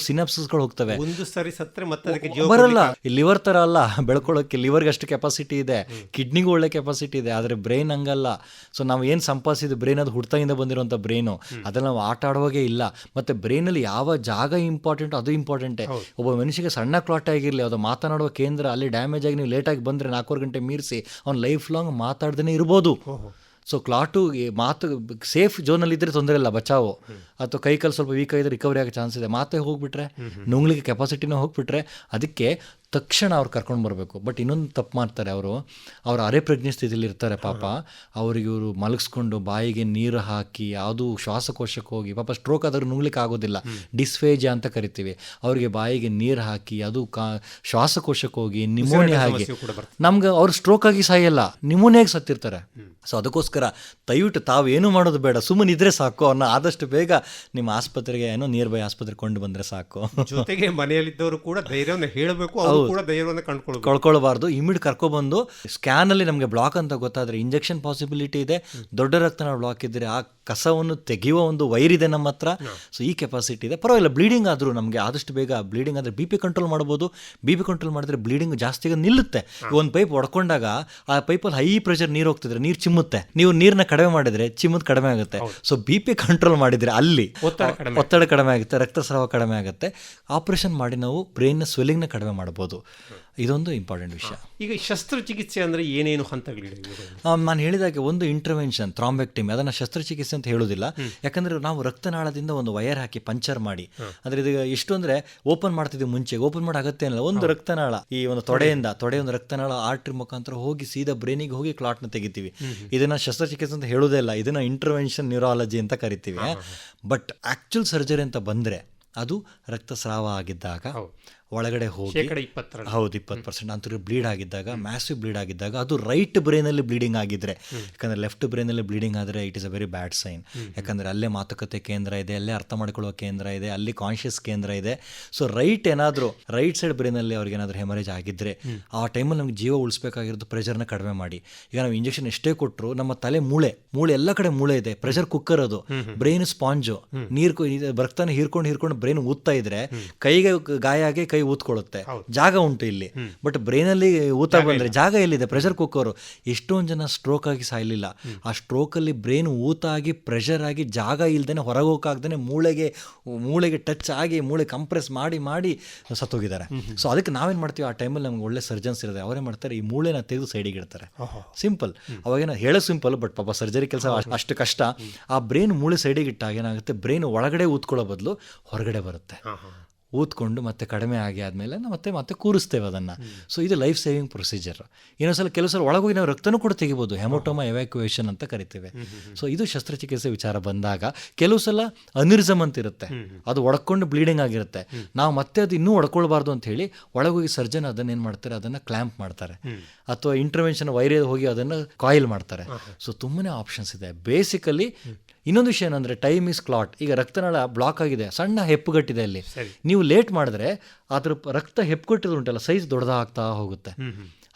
Speaker 5: ಸಿನಾಪ್ಸಸ್ಗಳು ಹೋಗ್ತವೆ.
Speaker 4: ಒಂದು ಸರಿ ಸತ್ರೆ ಮತ್ತೆ
Speaker 5: ಬರಲ್ಲ. ಲಿವರ್ ಥರ ಅಲ್ಲ ಬೆಳ್ಕೊಳ್ಳೋಕ್ಕೆ, ಲಿವರ್ಗೆ ಅಷ್ಟು ಕೆಪಾಸಿಟಿ ಇದೆ, ಕಿಡ್ನಿಗೂ ಒಳ್ಳೆ ಕೆಪಾಸಿಟಿ ಇದೆ, ಆದರೆ ಬ್ರೈನ್ ಹಂಗಲ್ಲ. ಸೊ ನಾವು ಏನು ಸಂಪಾದಿಸಿದ ಬ್ರೈನ್ ಅದು ಹುಡ್ತಾಗಿಂದ ಬಂದಿರೋಂಥ ಬ್ರೈನು, ಅದನ್ನು ನಾವು ಆಟ ಆಡುವಾಗೇ ಇಲ್ಲ. ಮತ್ತು ಬ್ರೈನಲ್ಲಿ ಯಾವ ಜಾಗ ಇಂಪಾರ್ಟೆಂಟ್ ಅದು ಇಂಪಾರ್ಟೆಂಟೇ. ಒಬ್ಬ ಮನುಷ್ಯಗೆ ಸಣ್ಣ ಕ್ಲಾಟ್ ಆಗಿರಲಿ, ಅದು ಮಾತನಾಡುವ ಕೇಂದ್ರ ಅಲ್ಲಿ ಡ್ಯಾಮೇಜ್ ಆಗಿ ನೀವು ಲೇಟಾಗಿ ಬಂದರೆ 4 ಗಂಟೆ ಮೀರಿಸಿ ಅವ್ನು ಲೈಫ್ ಲಾಂಗ್ ಮಾತಾಡ್ದೇ ಇರ್ಬೋದು. ಸೊ ಕ್ಲಾಟು ಮಾತು ಸೇಫ್ ಝೋನಲ್ಲಿದ್ದರೆ ತೊಂದರೆ ಇಲ್ಲ, ಬಚಾವು. ಅಥವಾ ಕೈಕಾಲು ಸ್ವಲ್ಪ ವೀಕ್ ಆಗಿದ್ರೆ ರಿಕವರಿ ಆಗೋ ಚಾನ್ಸ್ ಇದೆ. ಮಾತೇ ಹೋಗ್ಬಿಟ್ರೆ, ನುಂಗ್ಲಿಕ್ಕೆ ಕೆಪಾಸಿಟಿನೂ ಹೋಗ್ಬಿಟ್ರೆ, ಅದಕ್ಕೆ ತಕ್ಷಣ ಅವ್ರು ಕರ್ಕೊಂಡು ಬರಬೇಕು. ಬಟ್ ಇನ್ನೊಂದು ತಪ್ಪು ಮಾಡ್ತಾರೆ ಅವರು ಅರೆ ಪ್ರಜ್ಞೆ ಸ್ಥಿತಿಯಲ್ಲಿ ಇರ್ತಾರೆ ಪಾಪ. ಅವ್ರಿಗೆ ಇವರು ಮಲಗಿಸ್ಕೊಂಡು ಬಾಯಿಗೆ ನೀರು ಹಾಕಿ ಅದು ಶ್ವಾಸಕೋಶಕ್ಕೆ ಹೋಗಿ, ಪಾಪ ಸ್ಟ್ರೋಕ್ ಆದರೂ ನುಂಗ್ಲಿಕ್ಕೆ ಆಗೋದಿಲ್ಲ, ಡಿಸ್ಫೇಜಿಯಾ ಅಂತ ಕರಿತೀವಿ. ಅವರಿಗೆ ಬಾಯಿಗೆ ನೀರು ಹಾಕಿ ಅದು ಶ್ವಾಸಕೋಶಕ್ಕೆ ಹೋಗಿ ನಿಮೋನಿಯಾ ಆಗಿ, ನಮ್ಗೆ ಅವ್ರು ಸ್ಟ್ರೋಕ್ ಆಗಿ ಸಾಯಲ್ಲ, ನಿಮೋನಿಯಾಗಿ ಸತ್ತಿರ್ತಾರೆ. ಸೊ ಅದಕ್ಕೋಸ್ಕರ ದಯವಿಟ್ಟು ತಾವೇನು ಮಾಡೋದು ಬೇಡ, ಸುಮ್ಮನೆ ಇದ್ರೆ ಸಾಕು. ಅವ್ರನ್ನ ಆದಷ್ಟು ಬೇಗ ನಿಮ್ಮ ಆಸ್ಪತ್ರೆಗೆ ನಿಯರ್ ಬೈ ಆಸ್ಪತ್ರೆಗೆ ಕೊಂಡು ಬಂದರೆ ಸಾಕು.
Speaker 4: ಜೊತೆಗೆ ಮನೆಯಲ್ಲಿದ್ದವರು ಕೂಡ ಧೈರ್ಯವನ್ನು ಹೇಳಬೇಕು, ಕೂಡ ಧೈರ್ಯವನ್ನು
Speaker 5: ಕಳ್ಕೊಳ್ಬಾರ್ದು. ಇಮಿಡ್ ಕರ್ಕೊಬಂದು ಸ್ಕ್ಯಾನಲ್ಲಿ ನಮಗೆ ಬ್ಲಾಕ್ ಅಂತ ಗೊತ್ತಾದರೆ, ಇಂಜೆಕ್ಷನ್ ಪಾಸಿಬಿಲಿಟಿ ಇದೆ, ದೊಡ್ಡ ರಕ್ತನಾಳ ಬ್ಲಾಕ್ ಇದ್ದರೆ ಆ ಕಸವನ್ನು ತೆಗೆಯುವ ಒಂದು ವೈರಿದೆ ನಮ್ಮ ಹತ್ರ. ಸೊ ಈ ಕೆಪಾಸಿಟಿ ಇದೆ, ಪರವಾಗಿಲ್ಲ. ಬ್ಲೀಡಿಂಗ್ ಆದರೂ ನಮಗೆ ಆದಷ್ಟು ಬೇಗ ಬ್ಲೀಡಿಂಗ್ ಆದರೆ BP ಕಂಟ್ರೋಲ್ ಮಾಡ್ಬೋದು. BP ಕಂಟ್ರೋಲ್ ಮಾಡಿದ್ರೆ ಬ್ಲೀಡಿಂಗ್ ಜಾಸ್ತಿ ನಿಲ್ಲುತ್ತೆ. ಒಂದು ಪೈಪ್ ಹೊಡ್ಕೊಂಡಾಗ ಆ ಪೈಪಲ್ಲಿ ಹೈ ಪ್ರೆಷರ್ ನೀರು ಹೋಗ್ತಿದ್ರೆ ನೀರು ಚಿಮ್ಮುತ್ತೆ, ನೀವು ನೀರನ್ನ ಕಡಿಮೆ ಮಾಡಿದರೆ ಚಿಮ್ಮುದು ಕಡಿಮೆ ಆಗುತ್ತೆ. ಸೊ BP ಕಂಟ್ರೋಲ್ ಮಾಡಿದರೆ ಅಲ್ಲಿ ಒತ್ತಡ ಕಡಿಮೆ ಆಗುತ್ತೆ, ರಕ್ತಸ್ರಾವ ಕಡಿಮೆ ಆಗುತ್ತೆ. ಆಪರೇಷನ್ ಮಾಡಿ ನಾವು ಬ್ರೈನ್ನ ಸ್ವೆಲ್ಲಿಂಗ್ನ ಕಡಿಮೆ ಮಾಡ್ಬೋದು. ಇದೊಂದು ಇಂಪಾರ್ಟೆಂಟ್ ವಿಷಯ.
Speaker 4: ಈಗ ಶಸ್ತ್ರಚಿಕಿತ್ಸೆ ಅಂದರೆ ಏನೇನು ಹಂತಗಳಿವೆ?
Speaker 5: ನಾನು ಹೇಳಿದಾಗೆ ಒಂದು ಇಂಟರ್ವೆನ್ಷನ್, ಥ್ರಾಂಬೆಕ್ಟಮಿ, ಅದನ್ನು ಶಸ್ತ್ರಚಿಕಿತ್ಸೆ ಅಂತ ಹೇಳೋದಿಲ್ಲ. ಯಾಕಂದರೆ ನಾವು ರಕ್ತನಾಳದಿಂದ ಒಂದು ವೈರ್ ಹಾಕಿ ಪಂಚರ್ ಮಾಡಿ, ಅಂದರೆ ಇದು ಎಷ್ಟು ಅಂದರೆ ಓಪನ್ ಮಾಡ್ತಿದ್ವಿ ಮುಂಚೆ, ಓಪನ್ ಮಾಡೋ ಅಗತ್ಯ ಇಲ್ಲ. ಒಂದು ರಕ್ತನಾಳ ಈ ಒಂದು ತೊಡೆ ಒಂದು ರಕ್ತನಾಳ ಆರ್ಟ್ರಿ ಮುಖಾಂತರ ಹೋಗಿ ಸೀದಾ ಬ್ರೈನಿಗೆ ಹೋಗಿ ಕ್ಲಾಟ್ನ ತೆಗಿತೀವಿ. ಇದನ್ನು ಶಸ್ತ್ರಚಿಕಿತ್ಸೆ ಅಂತ ಹೇಳೋದೇ ಇಲ್ಲ, ಇದನ್ನು ಇಂಟರ್ವೆನ್ಷನ್ ನ್ಯೂರಾಲಜಿ ಅಂತ ಕರಿತೀವಿ. ಬಟ್ ಆ್ಯಕ್ಚುಲ್ ಸರ್ಜರಿ ಅಂತ ಬಂದರೆ ಅದು ರಕ್ತಸ್ರಾವ ಆಗಿದ್ದಾಗ ಒಳಗಡೆ ಹೋಗಿ 20% ಅಂತೂ ಬ್ಲೀಡ್ ಆಗಿದ್ದಾಗ, ಮ್ಯಾಸಿವ್ ಬ್ಲೀಡ್ ಆಗಿದ್ದಾಗ, ಅದು ರೈಟ್ ಬ್ರೈನಲ್ಲಿ ಬ್ಲೀಡಿಂಗ್ ಆಗಿದ್ರೆ, ಯಾಕಂದರೆ ಲೆಫ್ಟ್ ಬ್ರೈನಲ್ಲಿ ಬ್ಲೀಡಿಂಗ್ ಆದರೆ it is a very bad sign. ಯಾಕಂದರೆ ಅಲ್ಲೇ ಮಾತುಕತೆ ಕೇಂದ್ರ ಇದೆ, ಅಲ್ಲೇ ಅರ್ಥ ಮಾಡಿಕೊಳ್ಳುವ ಕೇಂದ್ರ ಇದೆ, ಅಲ್ಲಿ ಕಾನ್ಷಿಯಸ್ ಕೇಂದ್ರ ಇದೆ. ಸೊ ರೈಟ್ ಸೈಡ್ ಬ್ರೈನಲ್ಲಿ ಅವ್ರಿಗೆ ಏನಾದರೂ ಹೆಮರೇಜ್ ಆಗಿದ್ದರೆ ಆ ಟೈಮಲ್ಲಿ ನಮ್ಗೆ ಜೀವ ಉಳಿಸ್ಬೇಕಾಗಿರೋದು ಪ್ರೆಷರ್ನ ಕಡಿಮೆ ಮಾಡಿ. ಈಗ ನಾವು ಇಂಜೆಕ್ಷನ್ ಎಷ್ಟೇ ಕೊಟ್ಟರು ನಮ್ಮ ತಲೆ ಮೂಳೆ ಎಲ್ಲ ಕಡೆ ಮೂಳೆ ಇದೆ, ಪ್ರೆಷರ್ ಕುಕ್ಕರ್ ಅದು, ಬ್ರೈನ್ ಸ್ಪಾಂಜು, ನೀರು ರಕ್ತನ ಹೀರ್ಕೊಂಡು ಬ್ರೈನ್ ಊದ್ತಾ ಇದ್ರೆ ಕೈಗೆ ಗಾಯ ಆಗಿ ಕೈ ಊದ್ಕೊಳ್ಳುತ್ತೆ, ಜಾಗ ಉಂಟು ಇಲ್ಲಿ. ಬಟ್ ಬ್ರೈನಲ್ಲಿ ಊತ ಬಂದರೆ ಜಾಗ ಎಲ್ಲಿದೆ? Pressure cooker. ಎಷ್ಟೊಂದು ಜನ ಸ್ಟ್ರೋಕ್ ಆಗಿ ಸಾಯಲಿಲ್ಲ, ಆ ಸ್ಟ್ರೋಕಲ್ಲಿ ಬ್ರೈನ್ ಊತ ಆಗಿ ಪ್ರೆಷರ್ ಆಗಿ ಜಾಗ ಇಲ್ದೇನೆ ಹೊರಗೆ ಹೋಗಕ್ಕಾಗ್ದೇ ಮೂಳೆಗೆ ಟಚ್ ಆಗಿ ಮೂಳೆ ಕಂಪ್ರೆಸ್ ಮಾಡಿ ಸತ್ತೋಗಿದ್ದಾರೆ. ಸೊ ಅದಕ್ಕೆ ನಾವೇನು ಮಾಡ್ತೀವಿ, ಆ ಟೈಮಲ್ಲಿ ನಮ್ಗೆ ಒಳ್ಳೆ ಸರ್ಜನ್ಸ್ ಇರೋದು, ಅವರೇ ಮಾಡ್ತಾರೆ, ಈ ಮೂಳೆನ ತೆಗೆದು ಸೈಡಿಗೆ ಇಡ್ತಾರೆ. ಸಿಂಪಲ್, ಅವಾಗೇನೋ ಹೇಳೋ ಸಿಂಪಲ್, ಬಟ್ ಪಾಪ ಸರ್ಜರಿ ಕೆಲಸ ಅಷ್ಟು ಕಷ್ಟ. ಆ ಬ್ರೈನ್ ಮೂಳೆ ಸೈಡಿಗೆ ಇಟ್ಟಾಗ ಏನಾಗುತ್ತೆ, ಬ್ರೈನ್ ಒಳಗಡೆ ಊದ್ಕೊಳ್ಳೋ ಬದಲು ಹೊರಗಡೆ ಬರುತ್ತೆ. ಊದ್ಕೊಂಡು ಮತ್ತೆ ಕಡಿಮೆ ಆದಮೇಲೆ ಮತ್ತೆ ಕೂರಿಸ್ತೇವೆ ಅದನ್ನು. ಸೊ ಇದು ಲೈಫ್ ಸೇವಿಂಗ್ ಪ್ರೊಸೀಜರ್. ಇನ್ನೊಂದ್ಸಲ ಕೆಲವು ಸಲ ಒಳಗೋಗಿ ನಾವು ರಕ್ತನೂ ಕೂಡ ತೆಗಿಬೋದು, ಹೆಮೋಟೋಮಾ ಎವ್ಯಾಕ್ಯುಯೇಷನ್ ಅಂತ ಕರಿತೇವೆ. ಸೊ ಇದು ಶಸ್ತ್ರಚಿಕಿತ್ಸೆ ವಿಚಾರ ಬಂದಾಗ ಕೆಲವು ಸಲ ಅನಿರಿಸಮ್ ಅಂತ ಇರುತ್ತೆ, ಅದು ಒಡ್ಕೊಂಡು ಬ್ಲೀಡಿಂಗ್ ಆಗಿರುತ್ತೆ. ನಾವು ಮತ್ತೆ ಅದು ಇನ್ನೂ ಒಡ್ಕೊಳ್ಬಾರ್ದು ಅಂತ ಹೇಳಿ ಒಳಗೋಗಿ ಸರ್ಜನ್ ಅದನ್ನೇನು ಮಾಡ್ತಾರೆ, ಅದನ್ನು ಕ್ಲ್ಯಾಂಪ್ ಮಾಡ್ತಾರೆ, ಅಥವಾ ಇಂಟರ್ವೆನ್ಷನ್ ವೈರ್ ಹೋಗಿ ಅದನ್ನು ಕಾಯಿಲ್ ಮಾಡ್ತಾರೆ. ಸೊ ತುಂಬಾ ಆಪ್ಷನ್ಸ್ ಇದೆ. ಬೇಸಿಕಲಿ ಇನ್ನೊಂದು ವಿಷಯ ಏನಂದರೆ ಟೈಮ್ ಈಸ್ ಕ್ಲಾಟ್. ಈಗ ರಕ್ತನಾಳ ಬ್ಲಾಕ್ ಆಗಿದೆ, ಸಣ್ಣ ಹೆಪ್ಪುಗಟ್ಟಿದೆ ಅಲ್ಲಿ, ನೀವು ಲೇಟ್ ಮಾಡಿದ್ರೆ ಅದ್ರ ರಕ್ತ ಹೆಪ್ಪುಗಟ್ಟಿದ್ದು ಉಂಟಲ್ಲ ಸೈಜ್ ದೊಡ್ಡದಾಗ್ತಾ ಹೋಗುತ್ತೆ.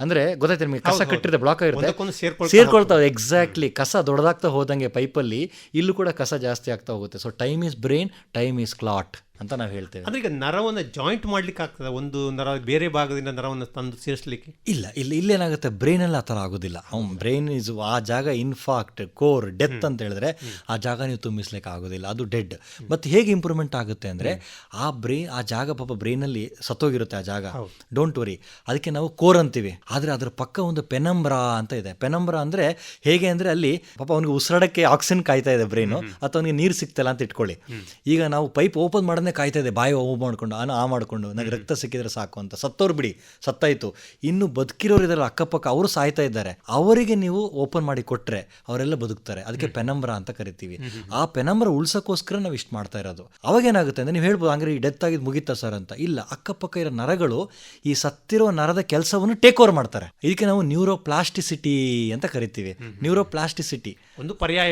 Speaker 5: ಅಂದರೆ ಗೊತ್ತಾಯ್ತು ನಿಮಗೆ, ಕಸ ಕಟ್ಟಿರುತ್ತೆ, ಬ್ಲಾಕ್ ಆಗಿರುತ್ತೆ, ಸೇರ್ಕೊಳ್ತಾವೆ. ಎಕ್ಸಾಕ್ಟ್ಲಿ, ಕಸ ದೊಡ್ಡದಾಗ್ತಾ ಹೋದಂಗೆ ಪೈಪಲ್ಲಿ ಇಲ್ಲೂ ಕೂಡ ಕಸ ಜಾಸ್ತಿ ಆಗ್ತಾ ಹೋಗುತ್ತೆ. So time is brain, time is clot ಅಂತ ನಾವು ಹೇಳ್ತೇವೆ.
Speaker 4: ಅಂದ್ರೆ ಈಗ ನರವನ್ನು ಜಾಯಿಂಟ್ ಮಾಡ್ಲಿಕ್ಕೆ ಆಗ್ತದೆ, ಒಂದು ನರ ಬೇರೆ ಭಾಗದಿಂದ ನರವನ್ನು ತಂದು ಸೇರಿಸಲಿಕ್ಕೆ
Speaker 5: ಇಲ್ಲ. ಇಲ್ಲೇನಾಗುತ್ತೆ, ಬ್ರೈನಲ್ಲಿ ಆ ಥರ ಆಗೋದಿಲ್ಲ. ಬ್ರೈನ್ ಇಸ್ ಆ ಜಾಗ ಇನ್ಫಾಕ್ಟ್ ಕೋರ್ ಡೆತ್ ಅಂತ ಹೇಳಿದ್ರೆ ಆ ಜಾಗ ನೀವು ತುಂಬಿಸ್ಲಿಕ್ಕೆ ಆಗೋದಿಲ್ಲ, ಅದು ಡೆಡ್. ಮತ್ತು ಹೇಗೆ ಇಂಪ್ರೂವ್ಮೆಂಟ್ ಆಗುತ್ತೆ ಅಂದರೆ ಆ ಜಾಗ ಪಾಪ ಬ್ರೈನಲ್ಲಿ ಸತ್ತೋಗಿರುತ್ತೆ ಆ ಜಾಗ, ಡೋಂಟ್ ವರಿ, ಅದಕ್ಕೆ ನಾವು ಕೋರ್ ಅಂತೀವಿ. ಆದರೆ ಅದರ ಪಕ್ಕ ಒಂದು ಪೆನಂಬ್ರಾ ಅಂತ ಇದೆ. ಪೆನಂಬ್ರಾ ಅಂದರೆ ಹೇಗೆ ಅಂದರೆ ಅಲ್ಲಿ ಪಾಪ ಅವನಿಗೆ ಉಸಿರಾಡಕ್ಕೆ ಆಕ್ಸಿಜನ್ ಕಾಯ್ತಾ ಇದೆ ಬ್ರೈನು, ಅಥವಾ ಅವನಿಗೆ ನೀರು ಸಿಗ್ತಲ್ಲ ಅಂತ ಇಟ್ಕೊಳ್ಳಿ. ಈಗ ನಾವು ಪೈಪ್ ಓಪನ್ ಮಾಡೋದೇ ಅದನ್ನೇ ಕಾಯ್ತಾ ಇದೆ, ಬಾಯಿ ಓ ಮಾಡ್ಕೊಂಡು ಮಾಡ್ಕೊಂಡು ನನಗೆ ರಕ್ತ ಸಿಕ್ಕಿದ್ರೆ ಸಾಕು ಅಂತ. ಸತ್ತವ್ರು ಬಿಡಿ, ಸತ್ತಾಯಿತು, ಇನ್ನು ಬದುಕಿರೋರು ಇದಾರೆ ಅಕ್ಕಪಕ್ಕ, ಅವರು ಸಾಯ್ತಾ ಇದ್ದಾರೆ, ಅವರಿಗೆ ನೀವು ಓಪನ್ ಮಾಡಿ ಕೊಟ್ಟರೆ ಅವರೆಲ್ಲ ಬದುಕ್ತಾರೆ. ಅದಕ್ಕೆ ಪೆನಂಬ್ರ ಅಂತ ಕರಿತೀವಿ. ಆ ಪೆನಂಬ್ರ ಉಳ್ಸೋಕ್ಕೋಸ್ಕರ ನಾವು ಇಷ್ಟು ಮಾಡ್ತಾ ಇರೋದು. ಅವಾಗೇನಾಗುತ್ತೆ ಅಂದರೆ ನೀವು ಹೇಳ್ಬೋದು ಹಂಗಾರೆ ಈ ಡೆತ್ ಆಗಿದ್ದು ಮುಗಿತಾ ಸರ್ ಅಂತ. ಇಲ್ಲ, ಅಕ್ಕಪಕ್ಕ ಇರೋ ನರಗಳು ಈ ಸತ್ತಿರೋ ನರದ ಕೆಲಸವನ್ನು ಟೇಕ್ ಓವರ್ ಮಾಡ್ತಾರೆ. ಇದಕ್ಕೆ ನಾವು ನ್ಯೂರೋಪ್ಲಾಸ್ಟಿಸಿಟಿ ಅಂತ ಕರಿತೀವಿ. ನ್ಯೂರೋಪ್ಲಾಸ್ಟಿಸಿಟಿ
Speaker 4: ಒಂದು ಪರ್ಯಾಯ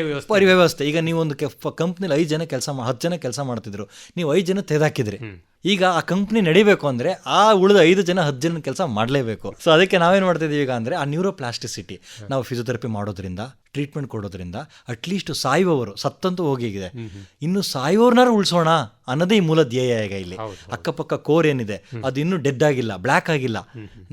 Speaker 5: ವ್ಯವಸ್ಥೆ. ಈಗ ನೀವು ಒಂದು ಕಂಪ್ನಿಲಿ 5 ಜನ 10 ಜನ ಕೆಲಸ ಮಾಡ್ತಿದ್ರು, ನೀವು 5 ಜನ ತೆಗೆದಾಕಿದ್ರಿ. ಈಗ ಆ ಕಂಪ್ನಿ ನಡಿಬೇಕು ಅಂದರೆ ಆ ಉಳಿದ 5 ಜನ 10 ಜನ ಕೆಲಸ ಮಾಡಲೇಬೇಕು. ಸೊ ಅದಕ್ಕೆ ನಾವೇನು ಮಾಡ್ತಿದ್ದೀವಿ ಈಗ ಅಂದರೆ ಆ ನ್ಯೂರೋಪ್ಲಾಸ್ಟಿಸಿಟಿ ನಾವು ಫಿಸಿಯೋಥೆರಪಿ ಮಾಡೋದ್ರಿಂದ, ಟ್ರೀಟ್ಮೆಂಟ್ ಕೊಡೋದ್ರಿಂದ ಅಟ್ಲೀಸ್ಟ್ ಸಾಯುವವರು, ಸತ್ತಂತೂ ಹೋಗಿದೆ, ಇನ್ನು ಸಾಯುವವ್ರನ್ನಾರು ಉಳಿಸೋಣ ಅನ್ನೋದೇ ಈ ಮೂಲ ಧ್ಯೇಯ. ಈಗ ಇಲ್ಲಿ ಅಕ್ಕಪಕ್ಕ ಕೋರ್ ಏನಿದೆ ಅದು ಇನ್ನೂ ಡೆಡ್ ಆಗಿಲ್ಲ, ಬ್ಲ್ಯಾಕ್ ಆಗಿಲ್ಲ,